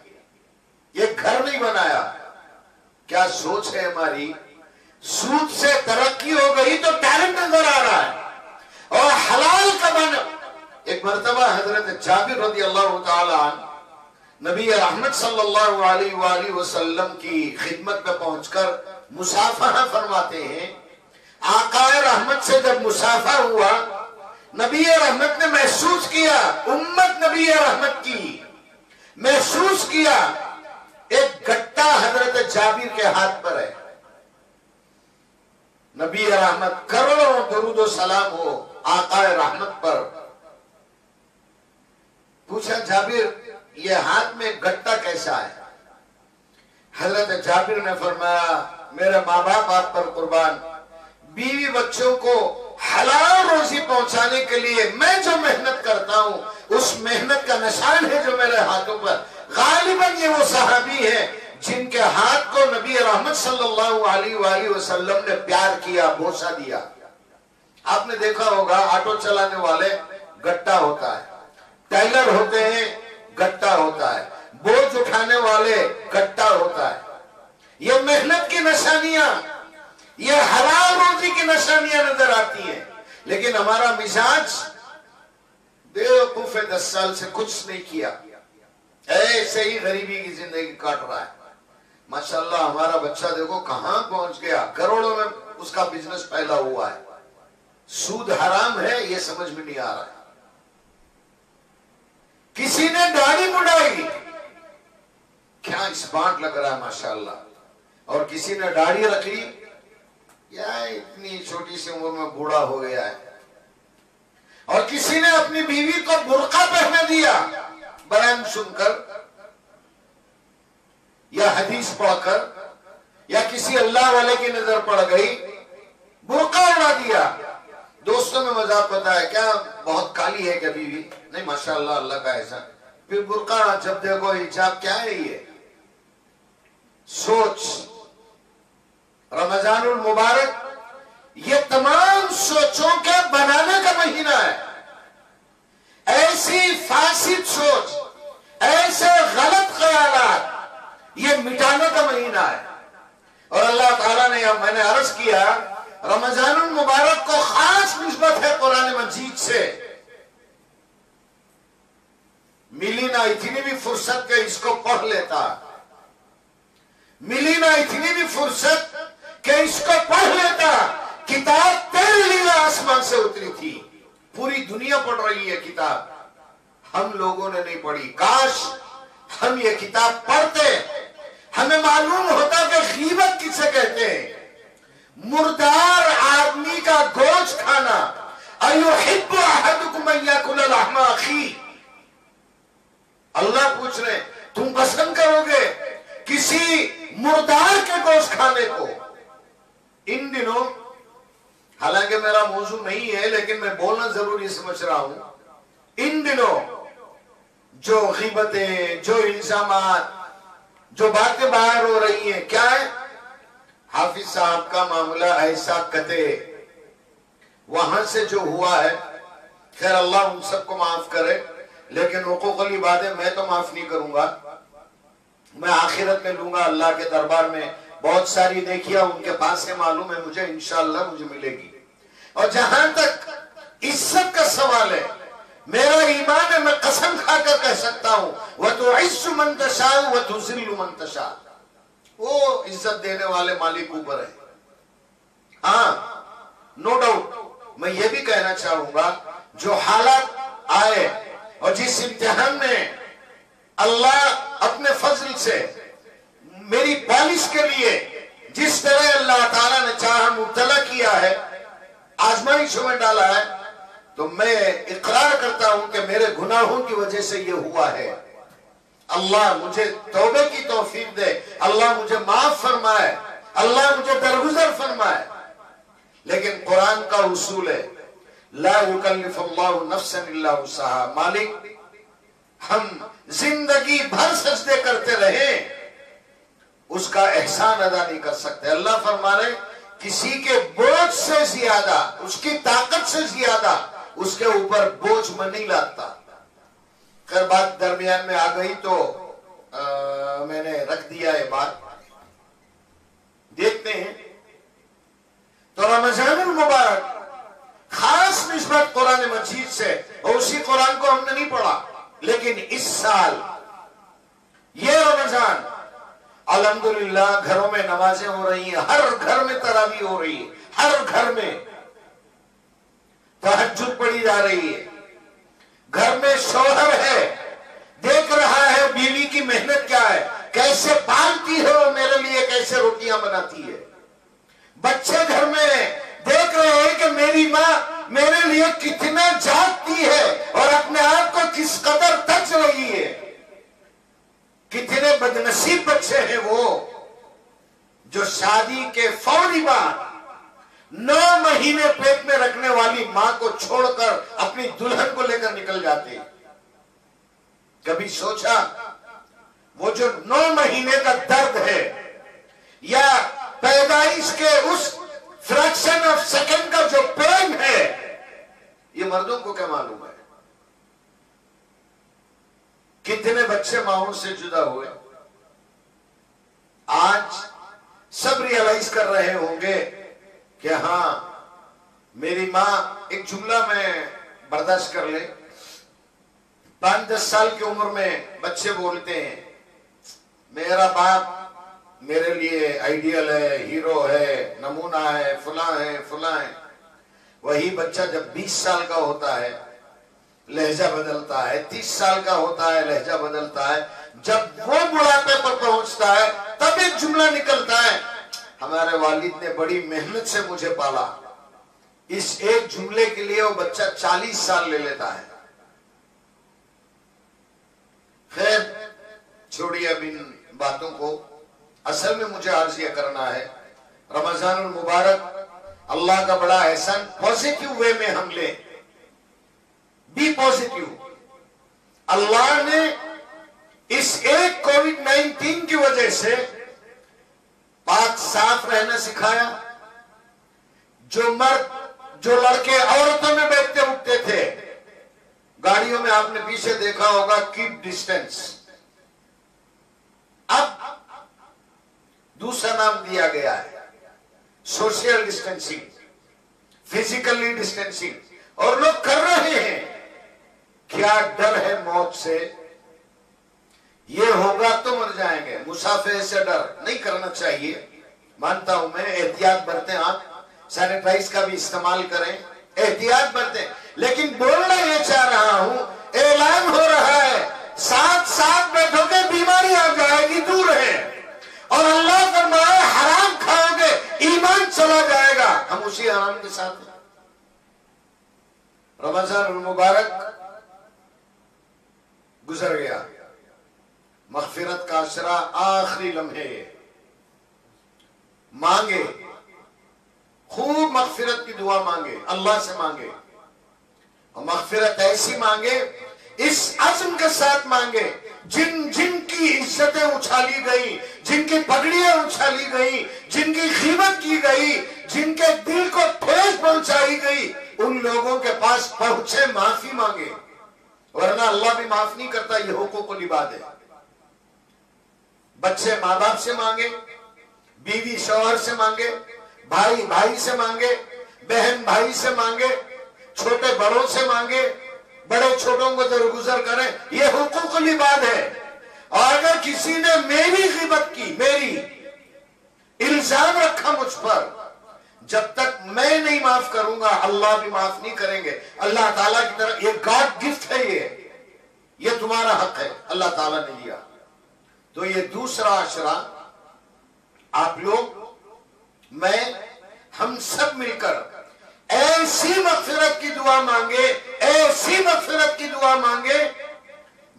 یہ گھر نہیں بنایا. کیا سوچ ہے ہماری؟ سود سے ترقی ہو گئی تو ٹیلنٹ نظر آ رہا ہے اور حلال کا بن. ایک مرتبہ حضرت جابر رضی اللہ تعالی عنہ نبی رحمت صلی اللہ علیہ وآلہ وسلم کی خدمت میں پہنچ کر مصافحہ فرماتے ہیں. آقا رحمت سے جب مصافحہ ہوا، نبی رحمت نے محسوس کیا، امت نبی رحمت کی محسوس کیا ایک گٹا حضرت جابر کے ہاتھ پر ہے. نبی رحمت کروڑوں درود و سلام ہو آقا رحمت پر. پوچھا جابر یہ ہاتھ میں گٹا کیسا ہے؟ حضرت جابر نے فرمایا میرے ماں باپ آپ پر قربان، بیوی بچوں کو حلال روزی پہنچانے کے لیے میں جو محنت کرتا ہوں اس محنت کا نشان ہے جو میرے ہاتھوں پر. غالباً یہ وہ صحابی ہیں جن کے ہاتھ کو نبی رحمت صلی اللہ علیہ وآلہ وسلم نے پیار کیا، بوسہ دیا. آپ نے دیکھا ہوگا آٹو چلانے والے گٹا ہوتا ہے، ٹیلر ہوتے ہیں گٹا ہوتا ہے، بوجھ اٹھانے والے گٹا ہوتا ہے. یہ محنت کی نشانیاں، یہ حلال روزی کی نشانیاں نظر آتی ہیں. لیکن ہمارا مزاج بیوقوف ہے 10 سال سے کچھ نہیں کیا، ایسے ہی غریبی کی زندگی کاٹ رہا ہے. ماشاءاللہ ہمارا بچہ دیکھو کہاں پہنچ گیا، کروڑوں میں اس کا بزنس پھیلا ہوا ہے. سود حرام ہے یہ سمجھ میں نہیں آ رہا ہے. کسی نے داڑھی مڈائی، کیا اسمارٹ لگ رہا ہے ماشاءاللہ، اور کسی نے داڑھی رکھ لی، یا اتنی چھوٹی سی عمر میں بوڑھا ہو گیا ہے. اور کسی نے اپنی بیوی کو برقع پہنا دیا، بیان سن کر یا حدیث پڑھ کر یا کسی اللہ والے کی نظر پڑ گئی، برقع اڑا دیا. دوستوں میں مذاق پتا ہے کیا بہت کالی ہے کیا بیوی؟ نہیں ماشاءاللہ اللہ کا احسان. پھر برقع جب دیکھو حجاب کیا ہے یہ؟ سوچ رمضان المبارک یہ تمام سوچوں کے بنانے کا مہینہ ہے. ایسی فاسد سوچ، ایسے غلط خیالات یہ مٹانے کا مہینہ ہے. اور اللہ تعالیٰ نے میں نے عرض کیا رمضان المبارک کو خاص نسبت ہے قرآن مجید سے. ملی نہ اتنی بھی فرصت کہ اس کو پڑھ لیتا، ملی نہ اتنی بھی فرصت کہ اس کو پڑھ لیتا. کتاب تیرے لیے آسمان سے اتری تھی، پوری دنیا پڑھ رہی ہے کتاب، ہم لوگوں نے نہیں پڑھی. کاش ہم یہ کتاب پڑھتے، ہمیں معلوم ہوتا کہ غیبت کسے کہتے ہیں. مردار آدمی کا گوشت کھانا. ایحب احدکم ان یاکل لحم اخیہ، اللہ پوچھ رہے تم پسند کرو گے کسی مردار کے گوشت کھانے کو؟ ان دنوں حالانکہ میرا موضوع نہیں ہے لیکن میں بولنا ضروری سمجھ رہا ہوں، ان دنوں جو غیبتیں، جو الزامات، جو باتیں باہر ہو رہی ہیں، کیا ہے؟ حافظ صاحب کا معاملہ ایسا قطع وہاں سے جو ہوا ہے، خیر اللہ ان سب کو معاف کرے، لیکن حقوق العبادیں میں تو معاف نہیں کروں گا. میں آخرت میں لوں گا اللہ کے دربار میں. بہت ساری نیکیاں ان کے پاس سے معلوم ہے مجھے، انشاءاللہ مجھے ملے گی. اور جہاں تک عزت کا سوال ہے، میرا ایمان ہے، میں قسم کھا کر کہہ سکتا ہوں وَتُعِزُّ مَن تَشَاءُ وَتُذِلُّ مَن تَشَاءُ، وہ عزت دینے والے مالک اوپر ہے. ہاں نو ڈاؤٹ میں یہ بھی کہنا چاہوں گا جو حالات آئے اور جس امتحان میں اللہ اپنے فضل سے میری پالش کے لیے جس طرح اللہ تعالیٰ نے چاہا مبتلا کیا ہے، آزمائشوں میں ڈالا ہے، تو میں اقرار کرتا ہوں کہ میرے گناہوں کی وجہ سے یہ ہوا ہے. اللہ مجھے توبے کی توفیق دے، اللہ مجھے معاف فرمائے، اللہ مجھے درگزر فرمائے. لیکن قرآن کا اصول ہے لا یکلف اللہ نفسا الا وسعها. مالک ہم زندگی بھر سجدے کرتے رہے اس کا احسان ادا نہیں کر سکتے. اللہ فرمانے کسی کے بوجھ سے زیادہ، اس کی طاقت سے زیادہ اس کے اوپر بوجھ میں نہیں لاتا. خیر بات درمیان میں آ گئی تو میں نے رکھ دیا ہے بات. دیکھتے ہیں تو رمضان المبارک خاص نسبت قرآن مجید سے، اور اسی قرآن کو ہم نے نہیں پڑھا، لیکن اس سال یہ رمضان الحمدللہ گھروں میں نمازیں ہو رہی ہیں، ہر گھر میں تراویح ہو رہی ہے، ہر گھر میں تہجد پڑھی جا رہی ہے، گھر میں شوہر ہے دیکھ رہا ہے بیوی کی محنت کیا ہے، کیسے پالتی ہے وہ میرے لیے، کیسے روٹیاں بناتی ہے. بچے گھر میں دیکھ رہے ہیں کہ میری ماں میرے لیے کتنا جاگتی ہے اور اپنے آپ کو کس قدر تج رہی ہے. کتنے بدنصیب بچے ہیں وہ جو شادی کے فوری بعد 9 مہینے پیٹ میں رکھنے والی ماں کو چھوڑ کر اپنی دلہن کو لے کر نکل جاتے ہیں. کبھی سوچا وہ جو 9 مہینے کا درد ہے یا پیدائش کے اس فریکشن آف سیکنڈ کا جو پین ہے، یہ مردوں کو کیا معلوم ہے. کتنے بچے ماؤں سے جدا ہوئے. آج سب ریئلائز کر رہے ہوں گے کہ ہاں میری ماں ایک جملہ میں برداشت کر لے. 5-10 سال کی عمر میں بچے بولتے ہیں میرا باپ میرے لیے آئیڈیل ہے، ہیرو ہے، نمونہ ہے، فلاں ہے فلاں ہے. وہی بچہ جب 20 سال کا ہوتا ہے لہجہ بدلتا ہے، 30 سال کا ہوتا ہے لہجہ بدلتا ہے. جب وہ بڑھاپے پر پہنچتا ہے تب ایک جملہ نکلتا ہے ہمارے والد نے بڑی محنت سے مجھے پالا. اس ایک جملے کے لیے وہ بچہ 40 سال لے لیتا ہے. خیر چھوڑیے اب ان باتوں کو. اصل میں مجھے عرضیہ کرنا ہے رمضان المبارک اللہ کا بڑا احسان پوزیٹیو وے میں ہم لیں. Be positive. اللہ نے اس ایک کووڈ-19 کی وجہ سے پاک صاف رہنا سکھایا. جو مرد جو لڑکے عورتوں میں بیٹھتے اٹھتے تھے گاڑیوں میں آپ نے پیچھے دیکھا ہوگا کیپ ڈسٹینس. اب دوسرا نام دیا گیا ہے سوشل ڈسٹینسنگ، فزیکلی ڈسٹینسنگ، اور لوگ کر رہے ہیں. کیا ڈر ہے موت سے؟ یہ ہوگا تو مر جائیں گے. مسافر سے ڈر نہیں کرنا چاہیے، مانتا ہوں میں. احتیاط برتیں، آپ سینیٹائز کا بھی استعمال کریں، احتیاط برتیں. لیکن بولنا یہ چاہ رہا ہوں، اعلان ہو رہا ہے ساتھ بیٹھو گے بیماری آ جائے گی، دور ہے. اور اللہ فرمائے حرام کھاؤ گے ایمان چلا جائے گا. ہم اسی حرام کے ساتھ ہیں. رمضان المبارک گزر گیا، مغفرت کا عشرہ آخری لمحے. مانگے، خوب مغفرت کی دعا مانگے، اللہ سے مانگے. اور مغفرت ایسی مانگے، اس عزم کے ساتھ مانگے جن کی عزتیں اچھالی گئی، جن کی پگڑیاں اچھالی گئی، جن کی غیبت کی گئی، جن کے دل کو ٹھیس پہنچائی گئی، ان لوگوں کے پاس پہنچے معافی مانگے. ورنہ اللہ بھی معاف نہیں کرتا. یہ حقوق العباد ہے. بچے ماں باپ سے مانگے، بیوی شوہر سے مانگے، بھائی بھائی سے مانگے، بہن بھائی سے مانگے، چھوٹے بڑوں سے مانگے، بڑے چھوٹوں کو درگزر کریں. یہ حقوق العباد ہے. اور اگر کسی نے میری غیبت کی، میری الزام رکھا مجھ پر، جب تک میں نہیں معاف کروں گا اللہ بھی معاف نہیں کریں گے. اللہ تعالیٰ کی طرف یہ گاڈ گفٹ ہے، یہ تمہارا حق ہے، اللہ تعالیٰ نے دیا. تو یہ دوسرا عشرہ آپ لوگ، میں، ہم سب مل کر ایسی مغفرت کی دعا مانگے، ایسی مغفرت کی دعا مانگے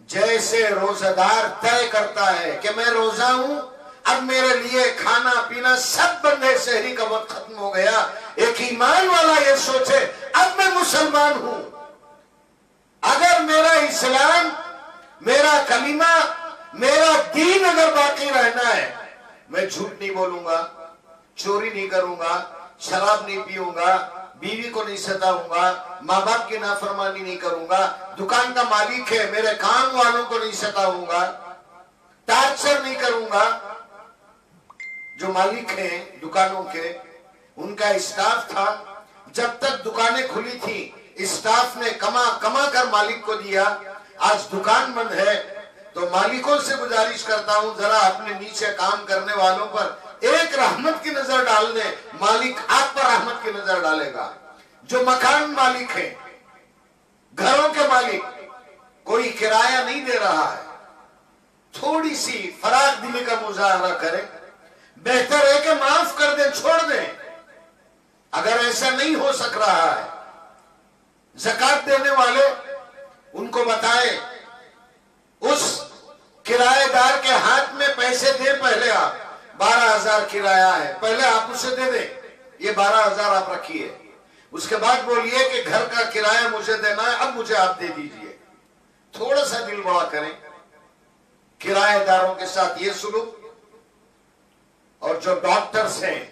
جیسے روزہ دار طے کرتا ہے کہ میں روزہ ہوں، اب میرے لیے کھانا پینا سب بند ہے، سحری کا وقت ختم ہو گیا. ایک ایمان والا یہ سوچے اب میں مسلمان ہوں. اگر میرا اسلام، میرا کلمہ، میرا دین اگر باقی رہنا ہے، میں جھوٹ نہیں بولوں گا، چوری نہیں کروں گا، شراب نہیں پیوں گا، بیوی کو نہیں ستاؤں گا، ماں باپ کی نافرمانی نہیں کروں گا، دکان کا مالک ہے میرے کام والوں کو نہیں ستاؤں گا، ٹارچر نہیں کروں گا۔ جو مالک ہیں دکانوں کے، ان کا اسٹاف تھا، جب تک دکانیں کھلی تھی اسٹاف نے کما کر مالک کو دیا۔ آج دکان بند ہے تو مالکوں سے گزارش کرتا ہوں ذرا اپنے نیچے کام کرنے والوں پر ایک رحمت کی نظر ڈال دیں، مالک آپ پر رحمت کی نظر ڈالے گا۔ جو مکان مالک ہیں، گھروں کے مالک، کوئی کرایہ نہیں دے رہا ہے، تھوڑی سی فراغ دلی کا مظاہرہ کریں، بہتر ہے کہ معاف کر دیں، چھوڑ دیں۔ اگر ایسا نہیں ہو سک رہا ہے، زکات دینے والے ان کو بتائیں اس کرایہ دار کے ہاتھ میں پیسے دیں، پہلے آپ 12,000 کرایہ ہے، پہلے آپ اسے دے دیں، یہ 12,000 آپ رکھیے، اس کے بعد بولیے کہ گھر کا کرایہ مجھے دینا ہے، اب مجھے آپ دے دیجئے۔ تھوڑا سا دل بڑا کریں، کرایہ داروں کے ساتھ یہ سلوک۔ اور جو ڈاکٹرز ہیں،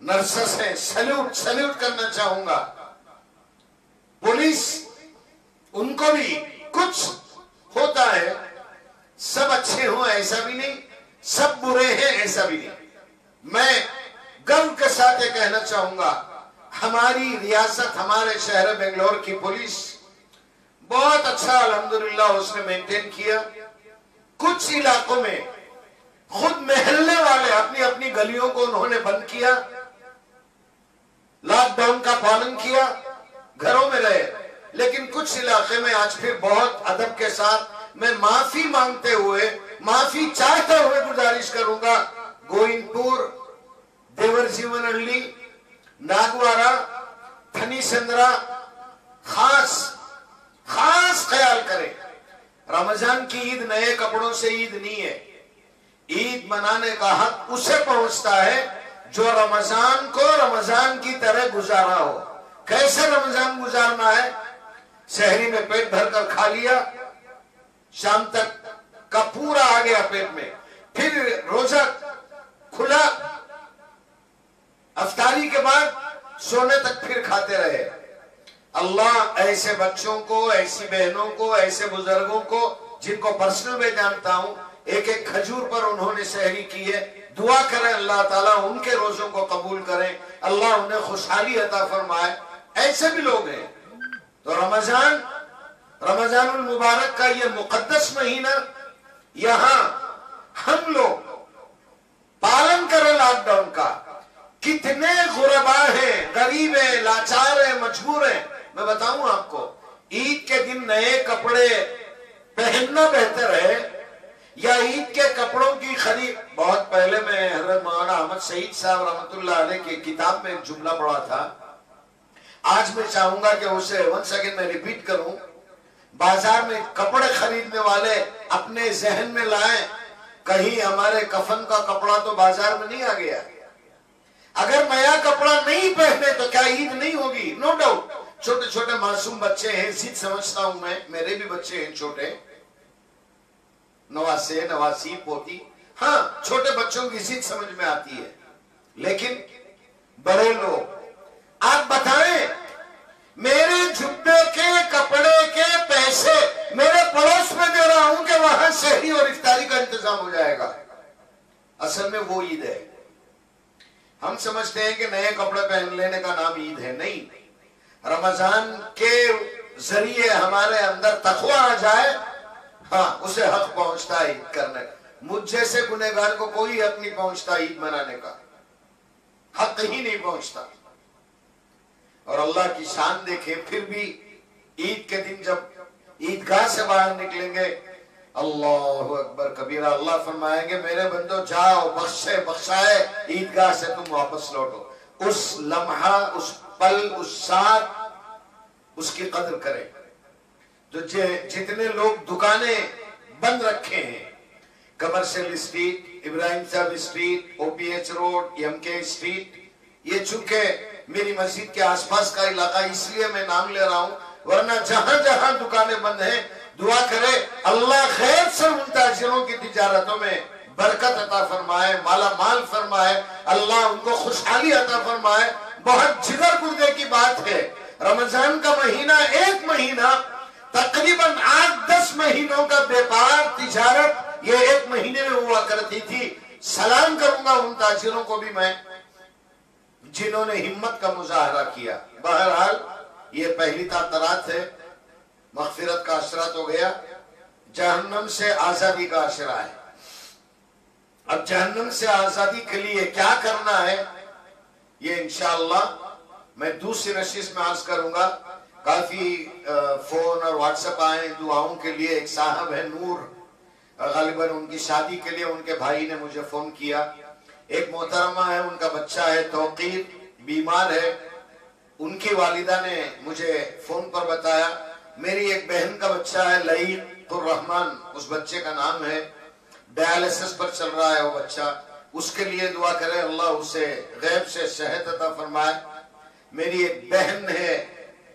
نرسز ہیں، سلیوٹ کرنا چاہوں گا۔ پولیس، ان کو بھی کچھ ہوتا ہے، سب اچھے ہوں ایسا بھی نہیں، سب برے ہیں ایسا بھی نہیں۔ میں گرو کے ساتھ یہ کہنا چاہوں گا، ہماری ریاست، ہمارے شہر بنگلور کی پولیس بہت اچھا الحمدللہ اس نے مینٹین کیا۔ کچھ علاقوں میں خود محلے والے اپنی اپنی گلیوں کو انہوں نے بند کیا، لاک ڈاؤن کا پالن کیا، گھروں میں رہے۔ لیکن کچھ علاقے میں آج پھر بہت ادب کے ساتھ میں معافی مانگتے ہوئے، معافی چاہتے ہوئے گزارش کروں گا، گوئن پور، دیور جیون ہلّی، ناگوارا، تھنی سندرا، خاص خیال کریں۔ رمضان کی عید نئے کپڑوں سے عید نہیں ہے، عید منانے کا حق اسے پہنچتا ہے جو رمضان کو رمضان کی طرح گزارا ہو۔ کیسے رمضان گزارنا ہے؟ سحری میں پیٹ بھر کر کھا لیا، شام تک کا پورا آ گیا پیٹ میں، پھر روزہ کھلا، افطاری کے بعد سونے تک پھر کھاتے رہے۔ اللہ ایسے بچوں کو، ایسی بہنوں کو، ایسے بزرگوں کو جن کو پرسنل میں جانتا ہوں، ایک ایک کھجور پر انہوں نے سحری کی ہے، دعا کریں اللہ تعالیٰ ان کے روزوں کو قبول کریں، اللہ انہیں خوشحالی عطا فرمائے۔ ایسے بھی لوگ ہیں۔ تو رمضان المبارک کا یہ مقدس مہینہ، یہاں ہم لوگ پالن کریں لاک ڈاؤن کا۔ کتنے غربا ہیں، غریب ہیں، لاچار ہیں، مجبور ہیں۔ میں بتاؤں آپ کو، عید کے دن نئے کپڑے پہننا بہتر ہے یا عید کے کپڑوں کی خرید؟ بہت پہلے میں حضرت مولانا احمد سعید صاحب رحمت اللہ علیہ کی کتاب میں ایک جملہ پڑھا تھا، آج میں چاہوں گا کہ اسے ون سیکنڈ میں ریپیٹ کروں۔ بازار میں کپڑے خریدنے والے اپنے ذہن میں لائیں، کہیں ہمارے کفن کا کپڑا تو بازار میں نہیں آ گیا۔ اگر نیا کپڑا نہیں پہنے تو کیا عید نہیں ہوگی؟ No doubt. چھوٹے چھوٹے معصوم بچے ہیں، ضد سمجھتا ہوں میں، میرے بھی بچے ہیں چھوٹے، نواسے، نواسی، پوتی، ہاں چھوٹے بچوں کی ضد سمجھ میں آتی ہے، لیکن بڑے لوگ آپ بتائیں، میرے جبے کے کپڑے کے پیسے میرے پڑوس میں دے رہا ہوں کہ وہاں سحری اور افطاری کا انتظام ہو جائے گا۔ اصل میں وہ عید ہے۔ ہم سمجھتے ہیں کہ نئے کپڑے پہن لینے کا نام عید ہے، نہیں۔ رمضان کے ذریعے ہمارے اندر تقوی آ جائے، ہاں اسے حق پہنچتا ہے عید کرنے کا۔ مجھ جیسے گنہگار کو کوئی حق نہیں پہنچتا عید منانے کا، حق ہی نہیں پہنچتا۔ اور اللہ کی شان دیکھیں، پھر بھی عید کے دن جب عیدگاہ سے باہر نکلیں گے، اللہ اکبر کبیرہ، اللہ فرمائیں گے میرے بندو جاؤ، بخشائے عیدگاہ سے تم واپس لوٹو۔ اس لمحہ، اس پل، اس ساتھ اس کی قدر کریں۔ جو جتنے لوگ دکانیں بند رکھے ہیں، کمرشل اسٹریٹ، ابراہیم صاحب اسٹریٹ، او پی ایچ روڈ، ایم کے اسٹریٹ، یہ چونکہ میری مسجد کے آس پاس کا علاقہ اس لیے میں نام لے رہا ہوں، ورنہ جہاں جہاں دکانیں بند ہیں، دعا کرے اللہ خیر سے ان تاجروں کی تجارتوں میں برکت عطا فرمائے، مالا مال فرمائے، اللہ ان کو خوشحالی عطا فرمائے۔ بہت جگر گردے کی بات ہے. رمضان کا مہینہ ایک مہینہ تقریباً 8-10 مہینوں کا بیپار تجارت یہ ایک مہینے میں ہوا کرتی تھی. سلام کروں گا ان تاجروں کو بھی میں جنہوں نے ہمت کا مظاہرہ کیا. بہرحال یہ پہلی تعطرات ہے. مغفرت کا عشرہ تو گیا، جہنم سے آزادی کا عشرہ ہے. اب جہنم سے آزادی کے لیے کیا کرنا ہے یہ انشاءاللہ میں دوسری نشست میں عرض کروں گا. کافی فون اور واٹس ایپ آئے دعاؤں کے لیے. ایک صاحب ہے نور، غالباً ان کی شادی کے لیے ان کے بھائی نے مجھے فون کیا. ایک محترمہ ہے، ان کا بچہ ہے توقیر، بیمار ہے. ان کی والدہ نے مجھے فون پر بتایا میری ایک بہن کا بچہ ہے لئیق الرحمن، اس بچے کا نام ہے، ڈائلسس پر چل رہا ہے وہ بچہ. اس کے لیے دعا کرے اللہ اسے غیب سے صحت عطا فرمائے. میری ایک بہن ہے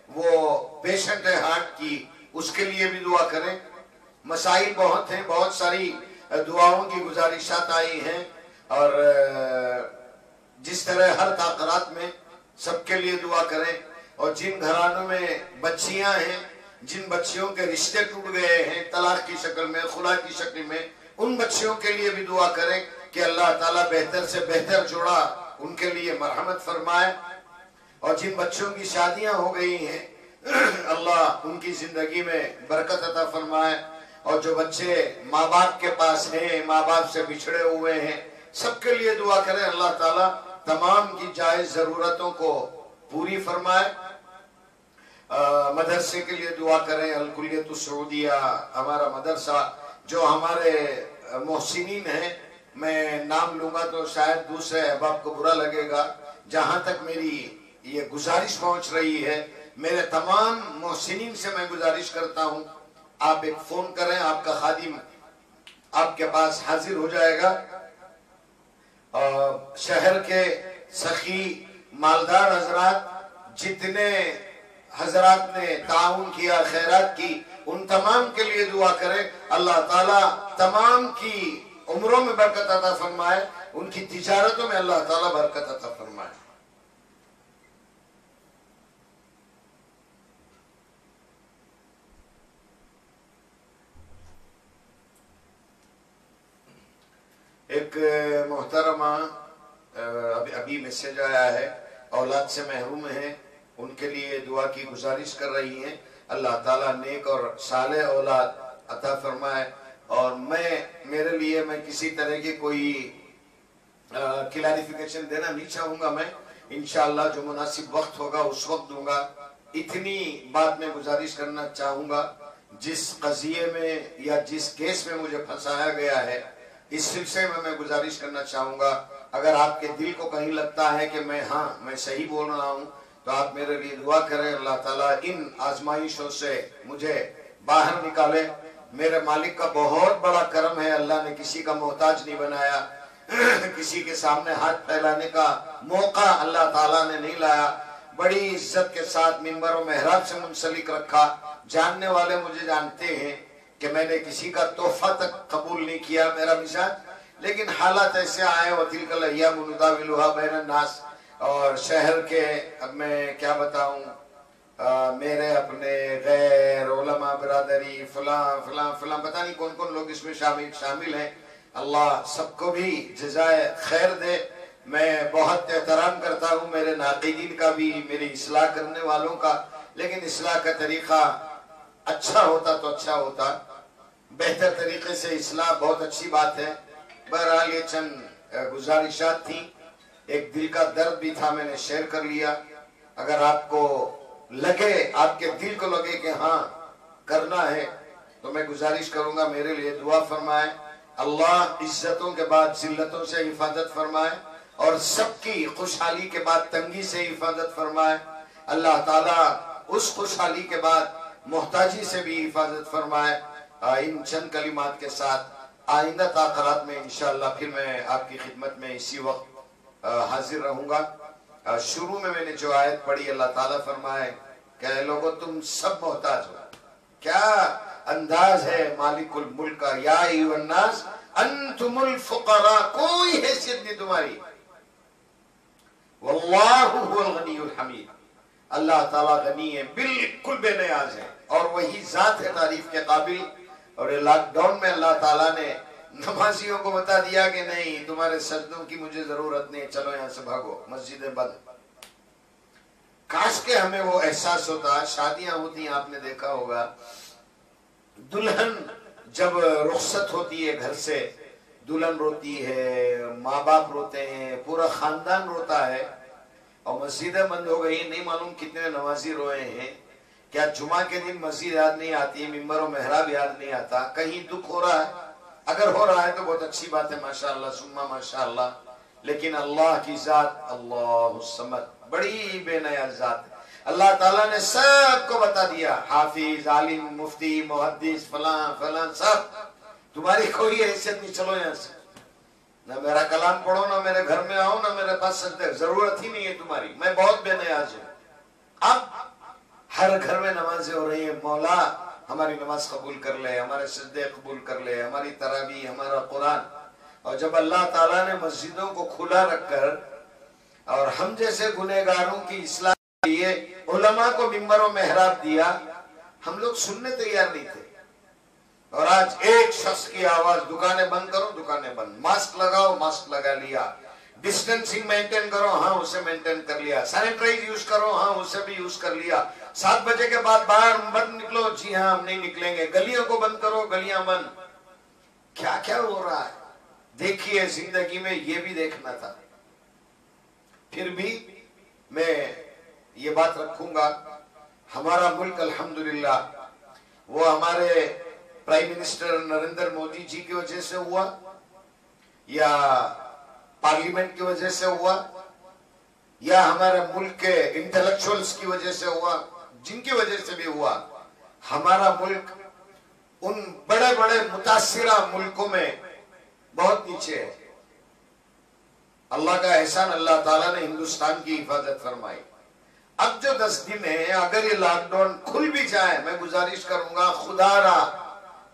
وہ پیشنٹ ہے ہارٹ کی، اس کے لیے بھی دعا کریں. مسائل بہت ہیں، بہت ساری دعاؤں کی گزارشات آئی ہیں، اور جس طرح ہر تعطرات میں سب کے لیے دعا کریں. اور جن گھرانوں میں بچیاں ہیں، جن بچیوں کے رشتے ٹوٹ گئے ہیں طلاق کی شکل میں، خلا کی شکل میں، ان بچیوں کے لیے بھی دعا کریں کہ اللہ تعالیٰ بہتر سے بہتر جوڑا ان کے لیے مرحمت فرمائے. اور جن بچوں کی شادیاں ہو گئی ہیں اللہ ان کی زندگی میں برکت عطا فرمائے. اور جو بچے ماں باپ کے پاس ہیں، ماں باپ سے بچھڑے ہوئے ہیں، سب کے لیے دعا کریں اللہ تعالیٰ تمام کی جائز ضرورتوں کو پوری فرمائے. مدرسے کے لیے دعا کریں. الکلیت السعودیہ ہمارا مدرسہ جو ہمارے محسنین ہیں، میں نام لوں گا تو شاید دوسرے احباب کو برا لگے گا. جہاں تک میری یہ گزارش پہنچ رہی ہے، میرے تمام محسنین سے میں گزارش کرتا ہوں آپ ایک فون کریں، آپ کا خادم آپ کے پاس حاضر ہو جائے گا. شہر کے سخی مالدار حضرات، جتنے حضرات نے تعاون کیا، خیرات کی، ان تمام کے لیے دعا کریں اللہ تعالیٰ تمام کی عمروں میں برکت عطا فرمائے، ان کی تجارتوں میں اللہ تعالیٰ برکت عطا فرمائے. ایک محترمہ ابھی میسج آیا ہے، اولاد سے محروم ہیں، ان کے لیے دعا کی گزارش کر رہی ہیں. اللہ تعالیٰ نیک اور صالح اولاد عطا فرمائے. اور میرے لیے میں کسی طرح کی کوئی کلیریفیکیشن دینا نہیں چاہوں گا. میں انشاءاللہ جو مناسب وقت ہوگا اس وقت دوں گا. اتنی بات میں گزارش کرنا چاہوں گا، جس قضیے میں یا جس کیس میں مجھے پھنسایا گیا ہے اس سلسلے میں گزارش کرنا چاہوں گا. اگر آپ کے دل کو کہیں لگتا ہے کہ میں صحیح بول رہا ہوں تو آپ میرے لیے دعا کریں. اللہ تعالیٰ ان آزمائشوں سے مجھے باہر نکالے. میرے مالک کا بہت بڑا کرم ہے، اللہ نے کسی کا محتاج نہیں بنایا، کسی کے سامنے ہاتھ پھیلانے کا موقع اللہ تعالیٰ نے نہیں لایا. بڑی عزت کے ساتھ منبر و محراب سے منسلک رکھا. جاننے والے مجھے جانتے ہیں کہ میں نے کسی کا تحفہ تک قبول نہیں کیا، میرا مزاج. لیکن حالات ایسے آئے وَتِلْكَ الْأَيَّامُ نُدَاوِلُهَا بَيْنَ النَّاسِ. اور شہر کے اب میں کیا بتاؤں، میرے اپنے غیر علماء برادری فلاں پتہ نہیں کون کون لوگ اس میں شامل ہیں. اللہ سب کو بھی جزائے خیر دے. میں بہت احترام کرتا ہوں میرے ناقدین کا بھی، میری اصلاح کرنے والوں کا، لیکن اصلاح کا طریقہ اچھا ہوتا تو اچھا ہوتا. بہتر طریقے سے اصلاح بہت اچھی بات ہے. بہرحال یہ چند گزارشات تھیں، ایک دل کا درد بھی تھا، میں نے شیئر کر لیا. اگر آپ کو لگے، آپ کے دل کو لگے کہ ہاں کرنا ہے تو میں گزارش کروں گا میرے لیے دعا فرمائے. اللہ عزتوں کے بعد ذلتوں سے حفاظت فرمائے، اور سب کی خوشحالی کے بعد تنگی سے حفاظت فرمائے. اللہ تعالیٰ اس خوشحالی کے بعد محتاجی سے بھی حفاظت فرمائے. ان چند کلمات کے ساتھ آئندہ تاخرات میں انشاءاللہ پھر میں آپ کی خدمت میں اسی وقت حاضر رہوں گا. شروع میں نے جو آیت پڑھی، اللہ تعالیٰ فرمائے کہ اے لوگو تم سب محتاج ہو. کیا انداز ہے مالک الملک کا، یا ایھا الناس انتم الفقراء. کوئی حیثیت نہیں تمہاری، واللہ هو الغنی الحمید، اللہ تعالیٰ غنی ہے، بالکل بے نیاز ہے، اور وہی ذات ہے تعریف کے قابل۔ اور لاک ڈاؤن میں اللہ تعالیٰ نے نمازیوں کو بتا دیا کہ نہیں، تمہارے سجدوں کی مجھے ضرورت نہیں، چلو یہاں سے بھاگو، مسجدیں بند۔ کاش کہ ہمیں وہ احساس ہوتا۔ شادیاں ہوتی ہیں، آپ نے دیکھا ہوگا، دلہن جب رخصت ہوتی ہے گھر سے، دلہن روتی ہے، ماں باپ روتے ہیں، پورا خاندان روتا ہے، اور مسجدیں بند ہو گئی، نہیں معلوم کتنے نمازی روئے ہیں۔ کیا جمعہ کے دن مسجد یاد نہیں آتی، ممبر و محراب یاد نہیں آتا، کہیں دکھ ہو رہا ہے؟ اگر ہو رہا ہے تو بہت اچھی بات ہے، ماشاءاللہ ثم ماشاءاللہ، لیکن اللہ کی ذات اللہ الصمد بڑی بے نیاز ذات ہے۔ اللہ تعالیٰ نے سب کو بتا دیا، حافظ، عالم، مفتی، محدث، فلاں فلاں، سب، تمہاری کوئی حیثیت نہیں، چلو یہاں سے، نہ میرا کلام پڑھو، نہ میرے گھر میں آؤ، نہ میرے پاس سجدے، ضرورت ہی نہیں ہے تمہاری، میں بہت بے نیاز ہوں۔ اب ہر گھر میں نمازیں ہو رہی ہیں، مولا ہماری نماز قبول کر لے، ہمارے سجدے قبول کر لے، ہماری تراویح، ہمارا قرآن۔ اور جب اللہ تعالیٰ نے مسجدوں کو کھلا رکھ کر اور ہم جیسے گنہگاروں کی اصلاح کے لیے علماء کو ممبر و محراب دیا، ہم لوگ سننے تیار نہیں تھے۔ اور آج ایک شخص کی آواز، دکانیں بند کرو، دکانیں بند، ماسک لگاؤ، ماسک لگا لیا، ڈسٹنسنگ مینٹین کرو، ہاں اسے مینٹین کر لیا، سینیٹائز یوز کرو، ہاں اسے بھی یوز کر لیا، 7 بجے کے بعد باہر مت نکلو، جی ہاں ہم نہیں نکلیں گے، گلیوں کو بند کرو، گلیاں بند۔ کیا کیا ہو رہا ہے؟ دیکھیے، زندگی میں یہ بھی دیکھنا تھا۔ پھر بھی میں یہ بات رکھوں گا، ہمارا ملک الحمدللہ وہ ہمارے پرائم منسٹر نریندر مودی جی کی وجہ سے ہوا، یا پارلیمنٹ کی وجہ سے ہوا، یا ہمارے ملک کے انٹلیکچوئلز کی وجہ سے ہوا، جن کی وجہ سے بھی ہوا، ہمارا ملک ان بڑے بڑے متاثرہ ملکوں میں بہت نیچے ہے۔ اللہ کا احسان، اللہ تعالیٰ نے ہندوستان کی حفاظت فرمائی۔ اب جو 10 دن ہیں، اگر یہ لاک ڈاؤن کھل بھی جائے، میں گزارش کروں گا خدا را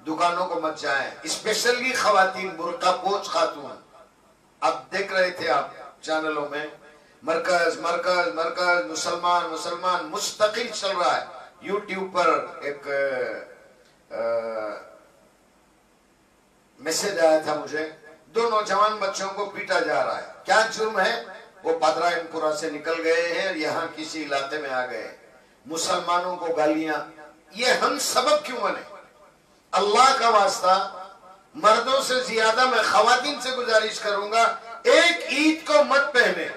دکانوں کو مت جائیں، اسپیشلی خواتین، برقع پوش خاتون۔ اب دیکھ رہے تھے آپ چینلوں میں، مرکز مرکز مرکز، مسلمان مسلمان، مستقل چل رہا ہے۔ یوٹیوب پر ایک میسج آیا تھا مجھے، 2 نوجوان بچوں کو پیٹا جا رہا ہے، کیا جرم ہے؟ وہ پادرائن پورا سے نکل گئے ہیں، یہاں کسی علاقے میں آ گئے، مسلمانوں کو گالیاں۔ یہ ہم سبب کیوں بنے؟ اللہ کا واسطہ، مردوں سے زیادہ میں خواتین سے گزارش کروں گا، ایک عید کو مت پہنے،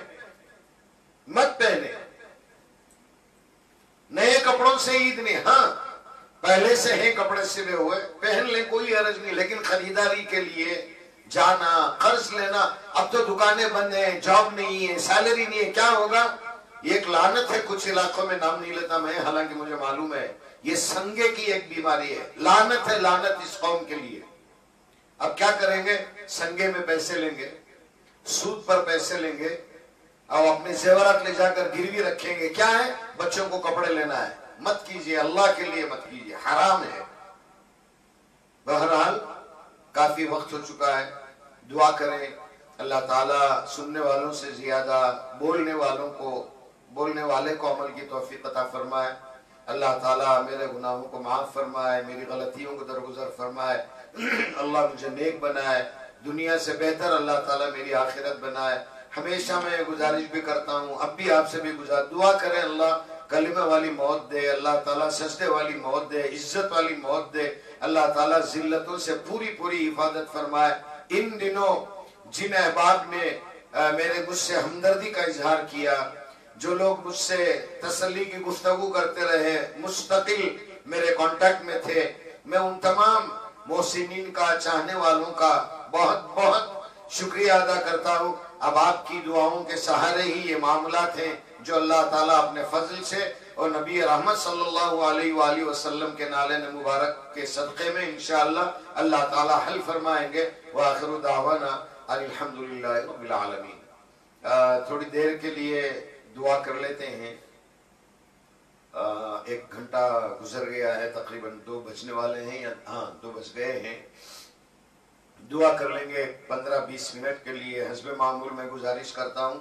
مت پہنے، نئے کپڑوں سے عید نہیں، ہاں پہلے سے ہیں کپڑے سلے ہوئے، پہن لیں، کوئی حرج نہیں، لیکن خریداری کے لیے جانا، قرض لینا، اب تو دکانیں بند ہیں، جاب نہیں ہے، سیلری نہیں ہے، کیا ہوگا؟ یہ ایک لعنت ہے، کچھ علاقوں میں نام نہیں لیتا میں، حالانکہ مجھے معلوم ہے یہ سنگے کی ایک بیماری ہے، لعنت ہے، لعنت اس قوم کے لیے۔ اب کیا کریں گے؟ سنگے میں پیسے لیں گے، سود پر پیسے لیں گے، اور اپنے زیورات لے جا کر گروی رکھیں گے، کیا ہے؟ بچوں کو کپڑے لینا ہے۔ مت کیجئے، اللہ کے لیے مت کیجئے، حرام ہے۔ بہرحال کافی وقت ہو چکا ہے، دعا کریں اللہ تعالیٰ سننے والوں سے زیادہ بولنے والے کو عمل کی توفیق عطا فرمائے۔ اللہ تعالیٰ میرے گناہوں کو معاف فرمائے، میری غلطیوں کو درگزر فرمائے، اللہ مجھے نیک بنائے، دنیا سے بہتر اللہ تعالیٰ میری آخرت بنائے۔ ہمیشہ میں گزارش بھی کرتا ہوں، اب بھی آپ سے بھی دعا کریں، اللہ کلمہ والی موت دے، اللہ تعالیٰ سجدے والی موت دے، عزت والی موت دے، اللہ تعالیٰ ذلتوں سے پوری پوری حفاظت فرمائے۔ ان دنوں جن احباب نے مجھ سے ہمدردی کا اظہار کیا، جو لوگ مجھ سے تسلی کی گفتگو کرتے رہے، مستقل میرے کانٹیکٹ میں تھے، میں ان تمام محسنین کا، چاہنے والوں کا بہت بہت شکریہ ادا کرتا ہوں۔ اب آپ کی دعاؤں کے سہارے ہی یہ معاملات ہیں جو اللہ تعالیٰ اپنے فضل سے اور نبی رحمت صلی اللہ علیہ وآلہ وسلم کے نالین مبارک کے صدقے میں انشاءاللہ اللہ تعالیٰ حل فرمائیں گے۔ وآخر دعوانا الحمدللہ رب العالمین۔ تھوڑی دیر کے لیے دعا کر لیتے ہیں، 1 گھنٹہ گزر گیا ہے، تقریباً 2 بجنے والے ہیں، یا ہاں 2 بج گئے ہیں۔ دعا کر لیں گے 15-20 منٹ کے لیے، حسب معمول میں گزارش کرتا ہوں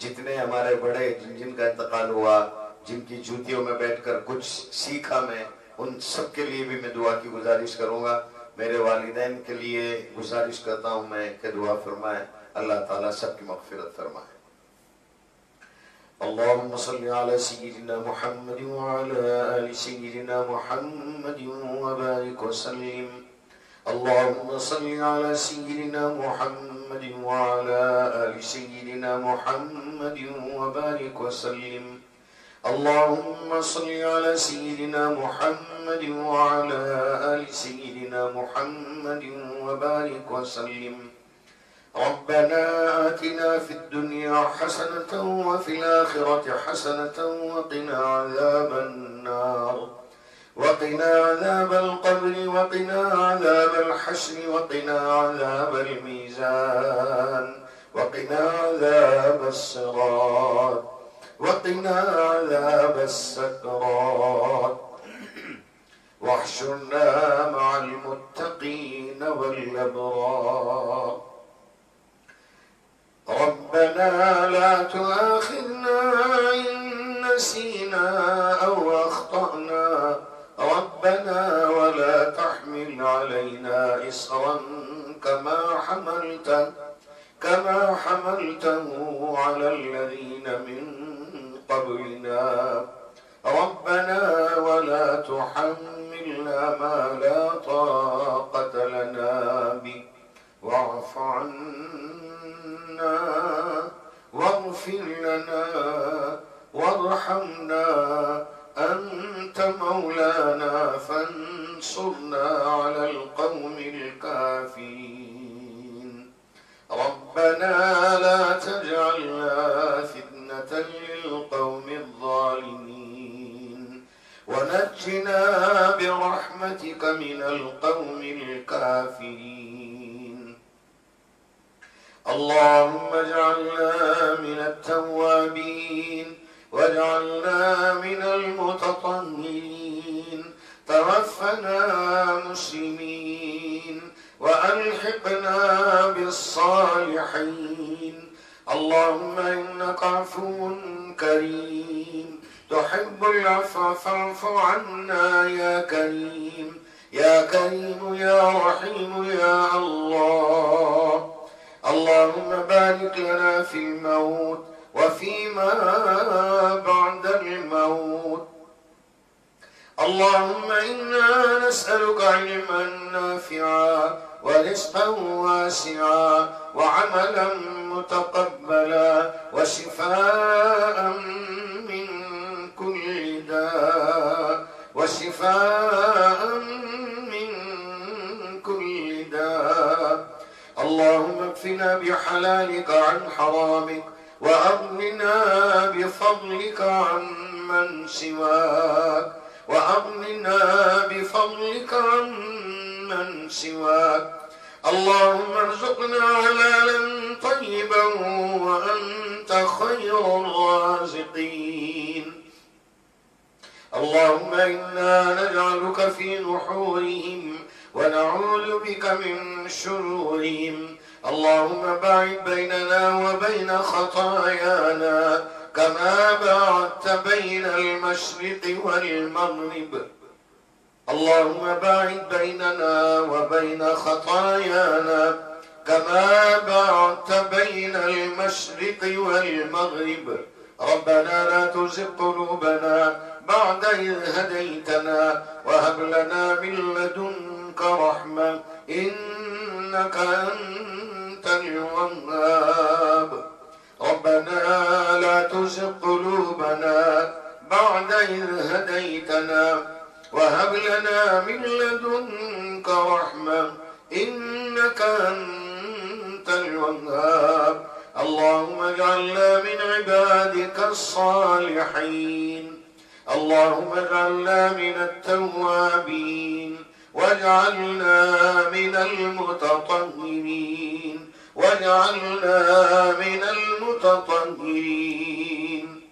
جتنے ہمارے بڑے جن کا انتقال ہوا، جن کی جوتیوں میں بیٹھ کر کچھ سیکھا میں، ان سب کے لیے بھی میں دعا کی گزارش کروں گا۔ میرے والدین کے لیے گزارش کرتا ہوں میں کہ دعا فرمائیں، اللہ تعالیٰ سب کی مغفرت فرمائے۔ اللهم صل على سيدنا محمد وعلى آل سيدنا محمد وبارك وسلم. اللهم صل على سيدنا محمد وعلى آل سيدنا محمد وبارك وسلم. اللهم صل على سيدنا محمد وعلى آل سيدنا محمد وبارك وسلم. ربنا آتنا في الدنيا حسنة وفي الآخرة حسنة وقنا عذاب النار، وقنا عذاب القبر، وقنا عذاب الحشر، وقنا عذاب الميزان، وقنا عذاب الصراط، وقنا عذاب السكرات، واحشرنا مع المتقين والأبرار. ربنا لا تؤاخذنا إن نسينا أو أخطأنا، ربنا ولا تحمل علينا إصرا كما حملته على الذين من قبلنا، ربنا ولا تحملنا ما لا طاقة لنا به، واعف عنا واغفر لنا وارحمنا، أنت مولانا فانصرنا على القوم الكافرين. ربنا لا تجعلنا فتنة للقوم الظالمين، ونجنا برحمتك من القوم الكافرين. اللهم اجعلنا من التوابين، واجعلنا من المتطهرين، توفنا مسلمين، وألحقنا بالصالحين. اللهم إنك عفو كريم تحب العفو فاعف عنا يا كريم، يا كريم يا رحيم يا الله. اللهم بارك لنا في الموت وفيما بعد الموت. اللهم إنا نسألك علما نافعا ورزقا واسعا وعملا متقبلا وشفاء من كل داء، وشفاء من كل داء. اللهم اكفنا بحلالك عن حرامك، وأغننا بفضلك عن من سواك، وأغننا بفضلك عن من سواك. اللهم ارزقنا حلالا طيبا وأنت خير الرازقين. اللهم إنا نجعلك في نحورهم ونعوذ بك من شرورهم. اللهم باعد بيننا وبين خطايانا كما باعدت بين المشرق والمغرب. اللهم باعد بيننا وبين خطايانا كما باعدت بين المشرق والمغرب. ربنا لا تزغ قلوبنا بعد إذ هديتنا، وهب لنا من لدنك رحمة إنك أنت الوهاب. ربنا لا تزغ قلوبنا بعد إذ هديتنا، وهب لنا من لدنك رحمة إنك أنت الوهاب. اللهم اجعلنا من عبادك الصالحين. اللهم اجعلنا من التوابين، واجعلنا من المتطهرين، واجعلنا من المتطهرين.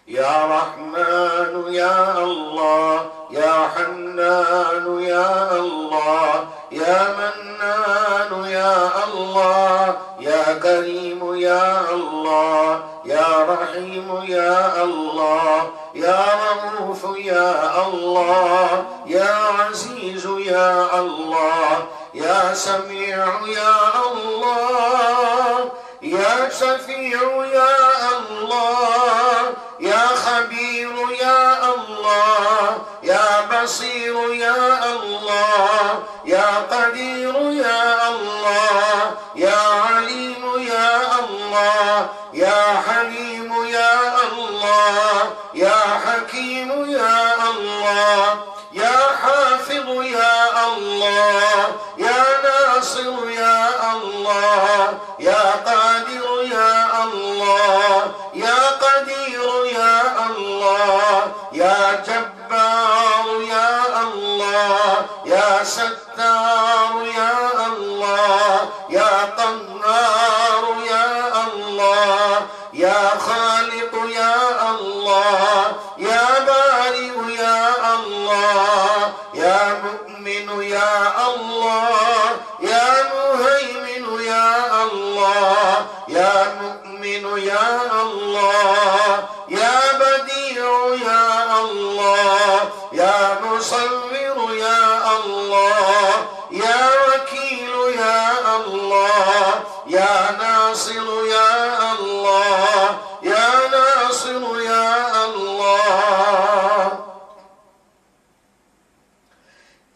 يا رحمن يا الله، يا حنان يا الله، يا منان يا الله، يا كريم يا الله يا رحيم يا الله يا رؤوف يا الله يا عزيز يا الله يا سميع يا الله يا شفيع يا الله يا خبير يا الله يا بصير يا الله يا قدير يا الله يا عليم يا الله يا حليم يا الله يا حكيم يا الله يا حافظ يا الله يا ناصر يا الله يا قادر يا الله يا قدير يا الله يا جبار يا الله يا ستار يا الله يا قهار يا الله يا خالق يا الله يا بارئ يا الله يا مؤمن يا الله يا مهيمن يا الله يا مؤمن يا الله يا بديع يا الله يا مصور يا الله يا وكيل يا الله يا ناصر يا الله يا ناصر يا الله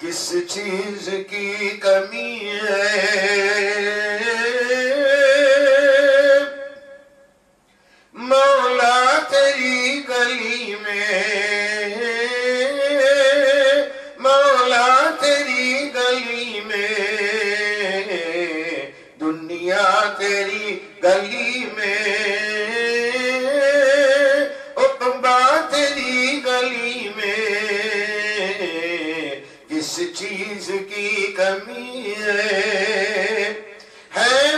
کس چیز کی کمی ہے مولا تیری گلی میں مولا تیری گلی میں دنیا تیری گلی میں عقبہ تیری گلی میں کس چیز کی کمی ہے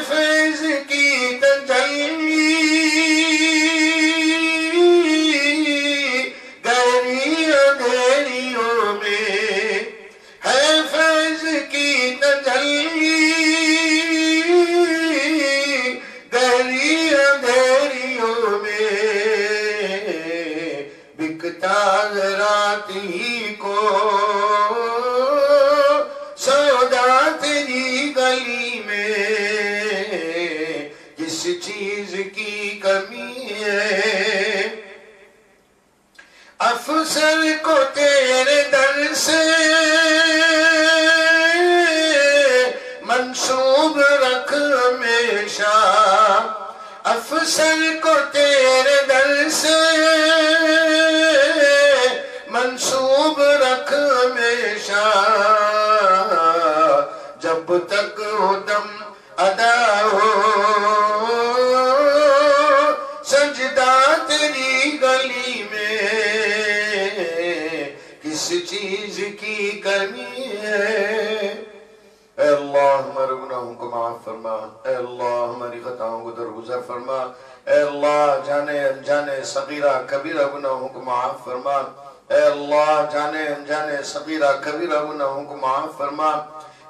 فیض کی تجلی گہری اندھیریوں میں ہے فیض کی تجلی گہری اندھیریوں میں بکتا رات ہی کو سودا تیری گلی میں کس چیز کی کمی ہے افسر کو تیرے در سے منسوب رکھ ہمیشہ افسر کو تیرے در سے منسوب رکھ ہمیشہ جب تک دم ادا ہو سجدہ تیری گلی میں کس چیز کی کمی ہے اے اللہ ہمارے گناہوں کو معاف فرما اے اللہ ہماری خطاؤں کو درگزر فرما اے اللہ جانے انجانے صغیرہ کبیرہ گناہوں کو معاف فرما اے اللہ جانے انجانے صغیرہ کبیرہ گناہوں کو معاف فرما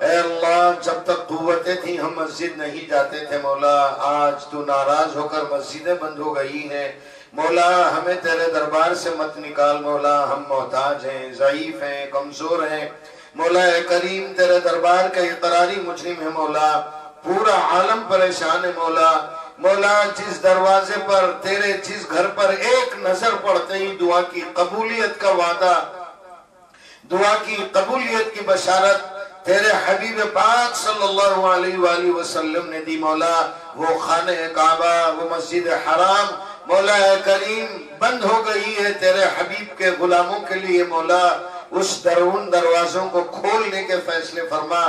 اے اللہ جب تک قوتیں تھیں ہم مسجد نہیں جاتے تھے مولا آج تو ناراض ہو کر مسجدیں بند ہو گئی ہیں مولا ہمیں تیرے دربار سے مت نکال مولا ہم محتاج ہیں ضعیف ہیں کمزور ہیں مولا کریم تیرے دربار کا اقراری مجرم ہے مولا پورا عالم پریشان ہے مولا مولا جس دروازے پر تیرے جس گھر پر ایک نظر پڑتے ہی دعا کی قبولیت کا وعدہ دعا کی قبولیت کی بشارت تیرے حبیب پاک صلی اللہ علیہ وآلہ وسلم نے دی مولا وہ خانہ کعبہ وہ مسجد حرام مولا کریم بند ہو گئی ہے تیرے حبیب کے غلاموں کے لیے مولا اس درون دروازوں کو کھولنے کے فیصلے فرما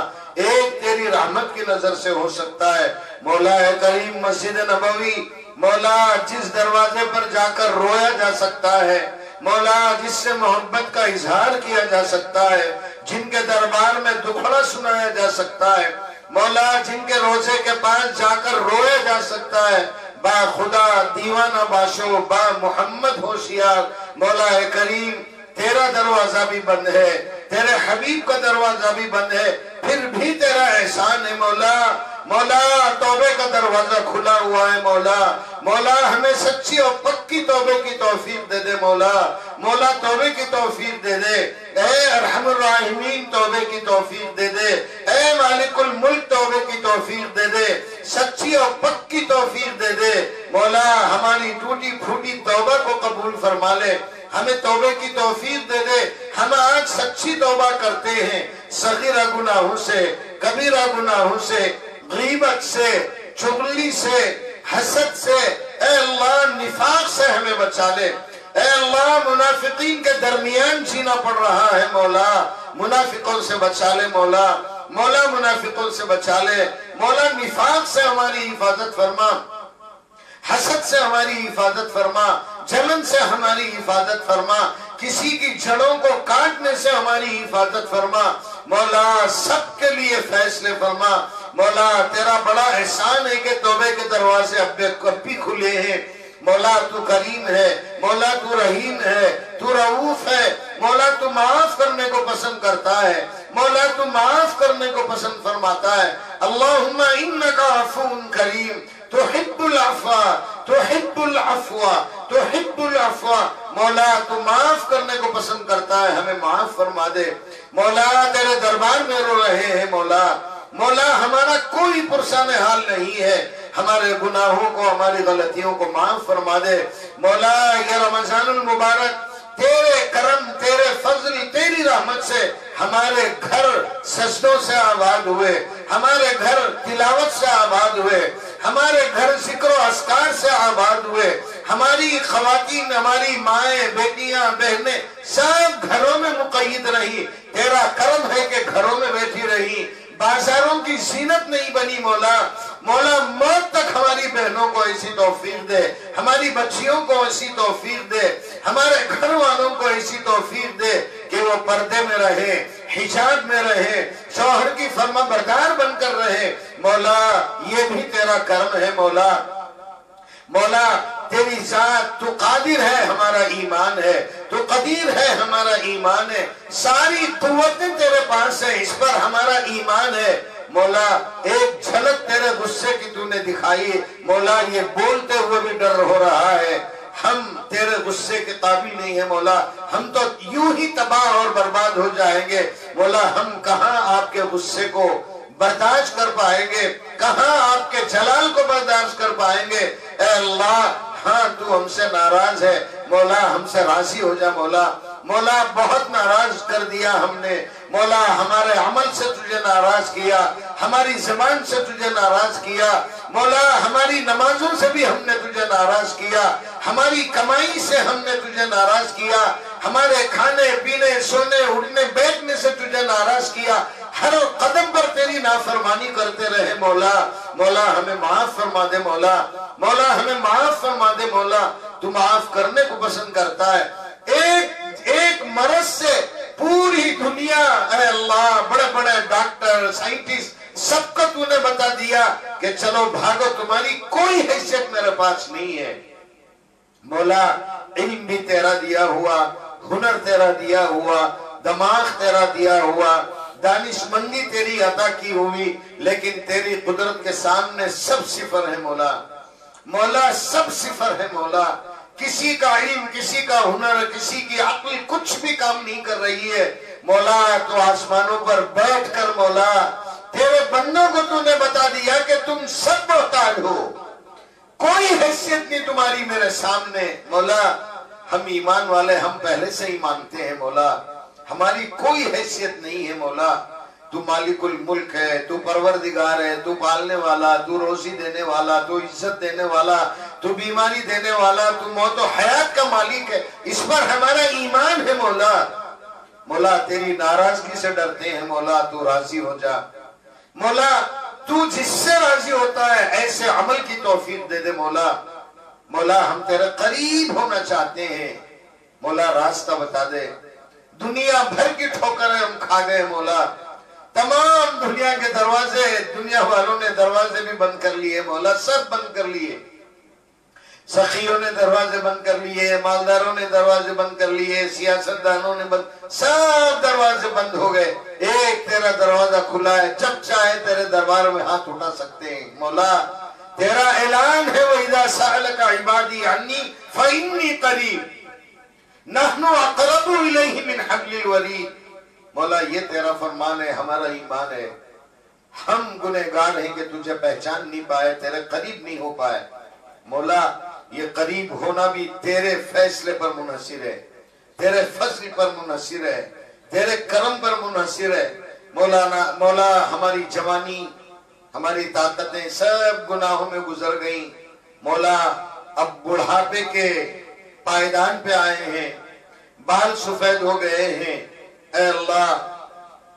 ایک تیری رحمت کی نظر سے ہو سکتا ہے مولا کریم مسجد نبوی مولا جس دروازے پر جا کر رویا جا سکتا ہے مولا جس سے محبت کا اظہار کیا جا سکتا ہے جن کے دربار میں دکھڑا سنایا جا سکتا ہے مولا جن کے روزے کے پاس جا کر رویا جا سکتا ہے با خدا دیوانہ باشو با محمد ہوشیار مولا کریم تیرا دروازہ بھی بند ہے تیرے حبیب کا دروازہ بھی بند ہے پھر بھی تیرا احسان ہے مولا مولا توبے کا دروازہ کھلا ہوا ہے مولا، مولا ہمیں سچی اور پکی توبے کی توفیق دے دے مولا، مولا توبے کی توفیق دے دے، اے ارحم الراحمین توبے کی توفیق دے دے، اے مالک الملک توبے کی توفیق دے دے، سچی اور پکی توفیق دے دے مولا، ہماری ٹوٹی پھوٹی توبہ کو قبول فرما لے، ہمیں توبے کی توفیق دے دے۔ ہم آج سچی توبہ کرتے ہیں، صغیرہ گناہوں سے، کبیرہ گناہوں سے، غیبت سے، چغلی سے، حسد سے، اے اللہ نفاق سے ہمیں بچا لے، اے اللہ منافقین کے درمیان جینا پڑ رہا ہے مولا، منافقوں سے بچا لے مولا، مولا منافقوں سے بچا لے مولا، نفاق سے ہماری حفاظت فرما، حسد سے ہماری حفاظت فرما، جلن سے ہماری حفاظت فرما، کسی کی جڑوں کو کاٹنے سے ہماری حفاظت فرما مولا، سب کے لیے فیصلے فرما مولا، تیرا بڑا احسان ہے کہ توبے کے دروازے اب بھی کھلے ہیں مولا، تو کریم ہے مولا، تو رحیم ہے، تو رؤوف ہے مولا، تو معاف کرنے کو پسند کرتا ہے مولا، تو معاف کرنے کو پسند فرماتا ہے۔ اللہم انکا عفو کریم تحب العفو تحب العفو تحب العفو، مولا تو معاف کرنے کو پسند کرتا ہے، ہمیں معاف فرما دے مولا، تیرے دربار میں رو رہے ہیں مولا، مولا ہمارا کوئی پرسان حال نہیں ہے، ہمارے گناہوں کو ہماری غلطیوں کو معاف فرما دے مولا، یہ رمضان المبارک تیرے کرم تیرے فضل تیری رحمت سے ہمارے گھر سجدوں سے آباد ہوئے، ہمارے گھر تلاوت سے آباد ہوئے، ہمارے گھر ذکر و اذکار سے آباد ہوئے، ہماری خواتین ہماری مائیں بیٹیاں بہنیں سب گھروں میں مقید رہی، تیرا کرم ہے کہ گھروں میں بیٹھی رہی، بازاروں کی زینت نہیں بنی مولا، مولا موت تک ہماری بہنوں کو ایسی توفیق دے، ہماری بچیوں کو ایسی توفیق دے، ہمارے گھر والوں کو ایسی توفیق دے کہ وہ پردے میں رہے، حجاب میں رہے، شوہر کی فرما بردار بن کر رہے مولا، یہ بھی تیرا کرم ہے مولا، مولا تیری ذات تو قادر ہے، ہمارا ایمان ہے، تو قدیر ہے، ہمارا ایمان ہے، ساری قوتیں تیرے پاس ہیں، اس پر ہمارا ایمان ہے مولا، ایک جھلک تیرے غصے کی تو نے دکھائی مولا، یہ بولتے ہوئے بھی ڈر ہو رہا ہے، ہم تیرے غصے کے قابل نہیں ہیں مولا، ہم تو یوں ہی تباہ اور برباد ہو جائیں گے مولا، ہم کہاں آپ کے غصے کو برداشت کر پائیں گے، کہاں آپ کے جلال کو برداشت کر پائیں گے، اے اللہ ہاں تو ہم سے ناراض ہے مولا، ہم سے راضی ہو جا مولا، مولا بہت ناراض کر دیا ہم نے مولا، ہمارے عمل سے تجھے ناراض کیا، ہماری زبان سے تجھے ناراض کیا مولا، ہماری نمازوں سے بھی ہم نے تجھے ناراض کیا، ہماری کمائی سے ہم نے تجھے ناراض کیا، ہمارے کھانے پینے سونے اٹھنے بیٹھنے سے تجھے ناراض کیا، ہر قدم پر تیری نافرمانی کرتے رہے مولا، مولا ہمیں معاف فرما دے مولا، مولا ہمیں معاف فرما دے مولا، تو معاف کرنے کو پسند کرتا ہے، ایک مرض سے پوری دنیا اے اللہ بڑے بڑے ڈاکٹر سائنٹسٹ سب کو تو نے بتا دیا کہ چلو بھاگو، تمہاری کوئی حیثیت میرے پاس نہیں ہے مولا، علم بھی تیرا دیا ہوا، ہنر تیرا دیا ہوا، دماغ تیرا دیا ہوا، دانش مندی تیری عطا کی ہوئی، لیکن تیری قدرت کے سامنے سب صفر ہے مولا، مولا سب صفر ہے مولا، کسی کا علم کسی کا ہنر کسی کی عقل کچھ بھی کام نہیں کر رہی ہے مولا، تو آسمانوں پر بیٹھ کر مولا تیرے بندوں کو تو نے بتا دیا کہ تم سب محتاج ہو، کوئی حیثیت نہیں تمہاری میرے سامنے مولا، ہم ایمان والے ہم پہلے سے ہی مانتے ہیں مولا، ہماری کوئی حیثیت نہیں ہے مولا، تو مالک الملک ہے، تو پروردگار ہے، تو پالنے والا، تو روزی دینے والا، تو عزت دینے والا، تو بیماری دینے والا، تو موت و حیات کا مالک ہے، اس پر ہمارا ایمان ہے مولا، مولا تیری ناراضگی سے ڈرتے ہیں مولا، تو راضی ہو جا مولا، تو جس سے راضی ہوتا ہے ایسے عمل کی توفیق دے دے مولا، مولا ہم تیرے قریب ہونا چاہتے ہیں مولا، راستہ بتا دے، دنیا بھر کی ٹھوکریں ہم کھا گئے مولا، تمام دنیا کے دروازے دنیا والوں نے دروازے بھی بند کر لیے مولا، سب بند کر لیے، سخیوں نے دروازے بند کر لیے، مالداروں نے دروازے بند کر لیے، سیاستدانوں نے سب دروازے بند ہو گئے، ایک تیرا دروازہ کھلا ہے، جب چاہے تیرے دربار میں ہاتھ اٹھا سکتے ہیں۔ مولا تیرا اعلان ہے وَإِذَا سَأَلَكَ عِبَادِي عَنِّي فَإِنِّي قَرِيبٌ نَحْنُ أَقْرَبُ إِلَيْهِ مِنْ حَبْلِ الْوَرِيدِ۔ مولا یہ تیرا فرمان ہے، ہمارا ایمان ہے، ہم گنہگار ہیں کہ تجھے پہچان نہیں پائے، تیرے قریب نہیں ہو پائے۔ مولا یہ قریب ہونا بھی تیرے فیصلے پر منحصر ہے، تیرے فضل پر منحصر ہے، تیرے کرم پر منحصر ہے۔ مولا ہماری جوانی، ہماری طاقتیں سب گناہوں میں گزر گئیں۔ مولا اب بڑھاپے کے پائیدان پہ آئے ہیں، بال سفید ہو گئے ہیں۔ اے اللہ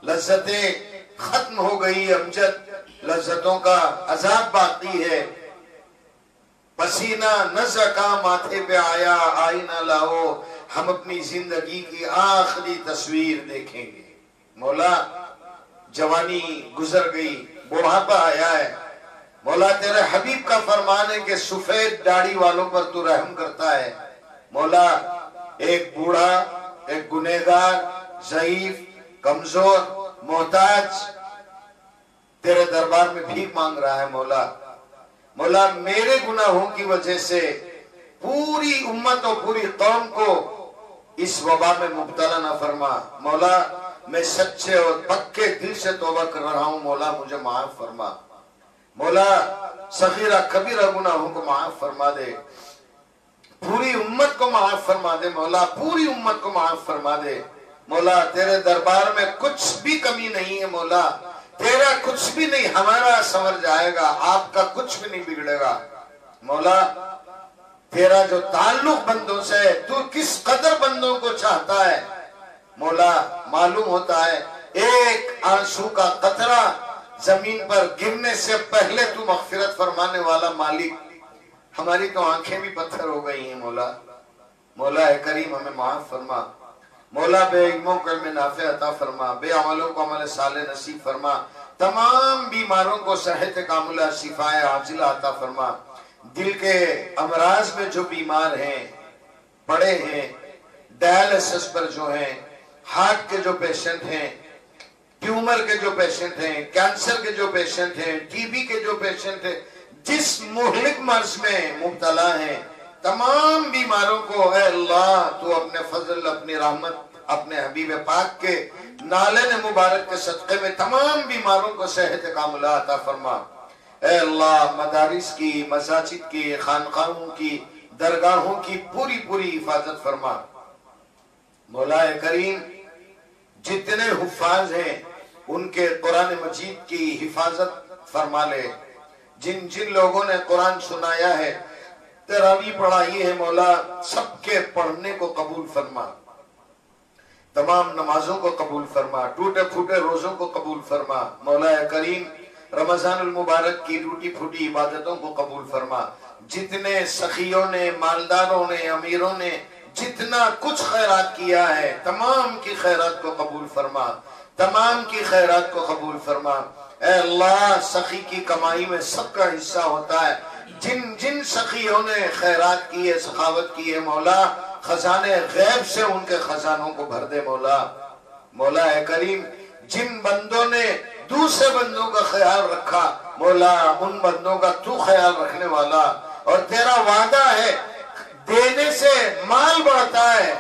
لذتیں ختم ہو گئی، امجد لذتوں کا عذاب باقی ہے۔ پسینہ نزکا ماتھے پہ آیا، آئینہ لاؤ، ہم اپنی زندگی کی آخری تصویر دیکھیں گے۔ مولا جوانی گزر گئی، بڑھاپا آیا ہے۔ مولا تیرے حبیب کا فرمان ہے کہ سفید داڑھی والوں پر تو رحم کرتا ہے۔ مولا ایک بوڑھا، ایک گنہگار، ضعیف، کمزور، محتاج تیرے دربار میں بھیک مانگ رہا ہے۔ مولا میرے گناہوں کی وجہ سے پوری امت اور پوری قوم کو اس وبا میں مبتلا نہ فرما۔ مولا میں سچے اور پکے دل سے توبہ کر رہا ہوں، مولا مجھے معاف فرما۔ مولا صغیرہ کبیرہ گناہوں کو معاف فرما دے، پوری امت کو معاف فرما دے۔ مولا پوری امت کو معاف فرما دے۔ مولا تیرے دربار میں کچھ بھی کمی نہیں ہے۔ مولا تیرا کچھ بھی نہیں ہمارا سنور جائے گا، آپ کا کچھ بھی نہیں بگڑے گا۔ مولا تیرا جو تعلق بندوں سے ہے، تو کس قدر بندوں کو چاہتا ہے مولا معلوم ہوتا ہے۔ ایک آنسو کا قطرہ زمین پر گرنے سے پہلے تو مغفرت فرمانے والا مالک، ہماری تو آنکھیں بھی پتھر ہو گئی ہیں۔ مولا اے کریم ہمیں معاف فرما۔ مولا بے علموں کو علم نافع عطا فرما، بے عملوں کو عمل صالح نصیب فرما، تمام بیماروں کو صحت کاملہ شفائے عاجلہ عطا فرما۔ دل کے امراض میں جو بیمار ہیں، پڑے ہیں، ڈائلسس پر جو ہیں، ہارٹ کے جو پیشنٹ ہیں، ٹیومر کے جو پیشنٹ ہیں، کینسر کے جو پیشنٹ ہیں، ٹی بی کے جو پیشنٹ ہیں، جس مہلک مرض میں مبتلا ہیں، تمام بیماروں کو اے اللہ تو اپنے فضل، اپنی رحمت، اپنے حبیب پاک کے نالین مبارک کے صدقے میں تمام بیماروں کو صحت کاملہ عطا فرما۔ اے اللہ مدارس کی، مساجد کی، خانقاہوں کی، درگاہوں کی پوری حفاظت فرما۔ مولا کریم جتنے حفاظ ہیں ان کے قرآن مجید کی حفاظت فرما لے۔ جن لوگوں نے قرآن سنایا ہے، تراویح پڑھائی ہے، مولا سب کے پڑھنے کو قبول فرما، تمام نمازوں کو قبول فرما، ٹوٹے پھوٹے روزوں کو قبول فرما۔ مولا کریم رمضان المبارک کی ٹوٹی پھوٹی عبادتوں کو قبول فرما۔ جتنے سخیوں نے، مالداروں نے، امیروں نے جتنا کچھ خیرات کیا ہے، تمام کی خیرات کو قبول فرما، تمام کی خیرات کو قبول فرما۔ اے اللہ سخی کی کمائی میں سب کا حصہ ہوتا ہے۔ جن سخیوں نے خیرات کی ہے، سخاوت کی ہے، مولا خزانے غیب سے ان کے خزانوں کو بھر دے۔ مولا اے کریم جن بندوں نے دوسرے بندوں کا خیال رکھا، مولا ان بندوں کا تو خیال رکھنے والا، اور تیرا وعدہ ہے دینے سے مال بڑھتا ہے،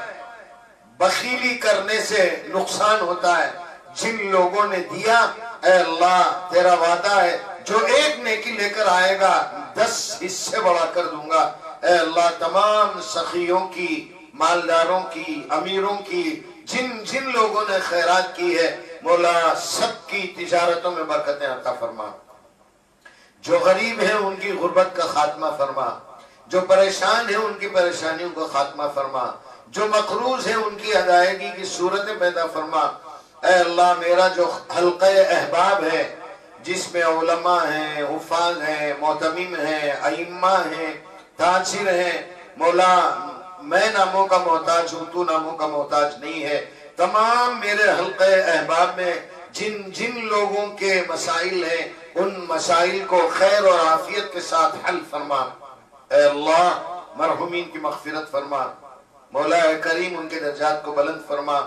بخیلی کرنے سے نقصان ہوتا ہے۔ جن لوگوں نے دیا اے اللہ تیرا وعدہ ہے جو ایک نیکی لے کر آئے گا 10 حصے بڑھا کر دوں گا۔ اے اللہ تمام سخیوں کی، مالداروں کی، امیروں کی، جن لوگوں نے خیرات کی ہے، مولا سب کی تجارتوں میں برکتیں عطا فرما۔ جو غریب ہیں ان کی غربت کا خاتمہ فرما، جو پریشان ہیں ان کی پریشانیوں کا خاتمہ فرما، جو مقروض ہیں ان کی ادائیگی کی صورتیں پیدا فرما۔ اے اللہ میرا جو حلقہ احباب ہے جس میں علماء ہیں، حفاظ ہیں، معتمم ہیں، ائمہ ہیں، تاجر ہیں، مولا میں ناموں کا محتاج ہوں، تو ناموں کا محتاج نہیں ہے۔ تمام میرے حلقہ احباب میں جن لوگوں کے مسائل ہیں ان مسائل کو خیر اور عافیت کے ساتھ حل فرما۔ اے اللہ مرحومین کی مغفرت فرما، مولا کریم ان کے درجات کو بلند فرما،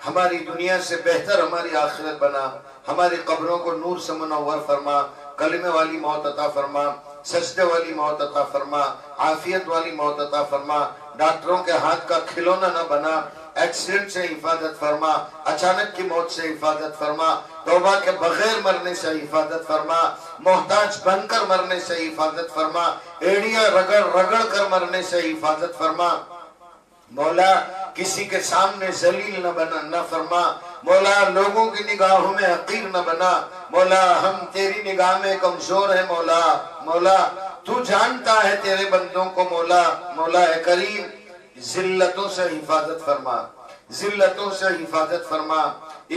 ہماری دنیا سے بہتر ہماری آخرت بنا، ہماری قبروں کو نور سے منور فرما، کلمے والی موت عطا فرما، سجدے والی موت عطا فرما، عافیت والی موت عطا فرما، ڈاکٹروں کے ہاتھ کا کھلونا نہ بنا، ایکسیڈنٹ سے حفاظت فرما، اچانک کی موت سے حفاظت فرما، توبہ کے بغیر مرنے سے حفاظت فرما، محتاج بن کر مرنے سے حفاظت فرما، ایڑیاں رگڑ رگڑ کر مرنے سے حفاظت فرما، مولا کسی کے سامنے ذلیل نہ فرما، مولا لوگوں کی نگاہوں میں حقیر نہ بنا، مولا ہم تیری نگاہ میں کمزور ہیں، مولا تو جانتا ہے تیرے بندوں کو، مولا کریم ذلتوں سے حفاظت فرما، ذلتوں سے حفاظت فرما،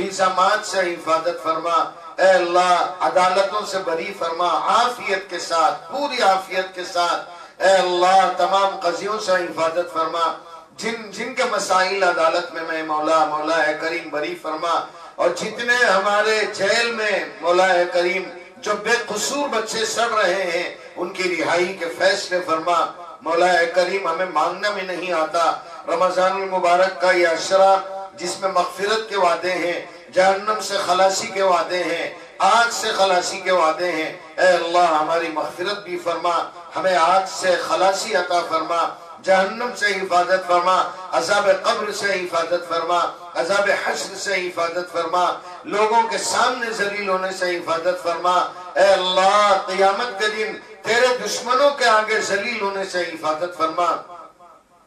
الزامات سے حفاظت فرما، اے اللہ عدالتوں سے بری فرما، عافیت کے ساتھ، پوری عافیت کے ساتھ، اے اللہ تمام قضیوں سے حفاظت فرما، جن کے مسائل عدالت میں مولا کریم بری فرما، اور جتنے ہمارے جیل میں مولا کریم جو بے قصور بچے سڑ رہے ہیں ان کی رہائی کے فیصلے فرما، مولا کریم ہمیں مانگنا بھی نہیں آتا، رمضان المبارک کا یہ عشرہ جس میں مغفرت کے وعدے ہیں، جہنم سے خلاصی کے وعدے ہیں، آگ سے خلاصی کے وعدے ہیں، اے اللہ ہماری مغفرت بھی فرما، ہمیں آگ سے خلاصی عطا فرما، جہنم سے حفاظت فرما، عذاب قبر سے حفاظت فرما، عذاب حشر سے حفاظت فرما، لوگوں کے سامنے ذلیل ہونے سے حفاظت فرما، اے اللہ قیامت کے دن تیرے دشمنوں کے آگے ذلیل ہونے سے حفاظت فرما،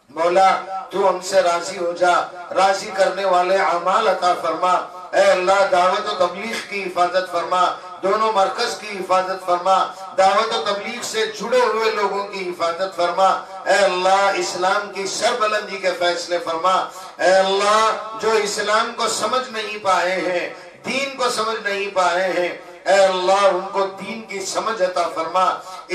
مولا تو ہم سے راضی ہو جا، راضی کرنے والے اعمال عطا فرما، اے اللہ دعوت و تبلیغ کی حفاظت فرما، دونوں مرکز کی حفاظت فرما، دعوت و تبلیغ سے جڑے ہوئے لوگوں کی حفاظت فرما، اے اللہ اسلام کی سربلندی کے فیصلے فرما، اے اللہ جو اسلام کو سمجھ نہیں پائے ہیں، دین کو سمجھ نہیں پائے ہیں، اے اللہ ان کو دین کی سمجھ عطا فرما،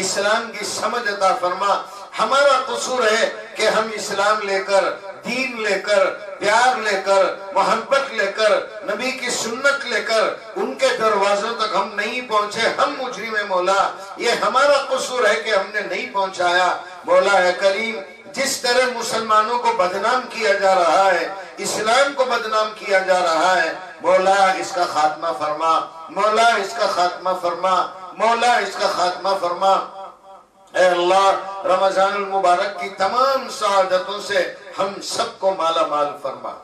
اسلام کی سمجھ عطا فرما، ہمارا قصور ہے کہ ہم اسلام لے کر، دین لے کر، پیار لے کر، محبت لے کر، نبی کی سنت لے کر ان کے دروازوں تک ہم نہیں پہنچے، ہم مجرم ہیں مولا، یہ ہمارا قصور ہے کہ ہم نے نہیں پہنچایا، مولا کریم جس طرح مسلمانوں کو بدنام کیا جا رہا ہے، اسلام کو بدنام کیا جا رہا ہے، مولا اس کا خاتمہ فرما، مولا اس کا خاتمہ فرما، مولا اس کا خاتمہ فرما، اے اللہ رمضان المبارک کی تمام سعادتوں سے ہم سب کو مالا مال فرما،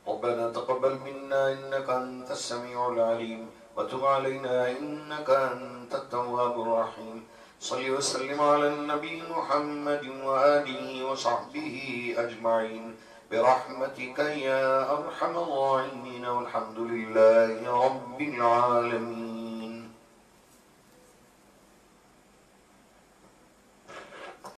ربنا تقبل منا إنك أنت السميع العليم وتب علينا إنك أنت التواب الرحيم صل وسلم على النبي محمد وآله وصحبه أجمعين برحمتك يا أرحم الراحمين والحمد لله رب العالمين.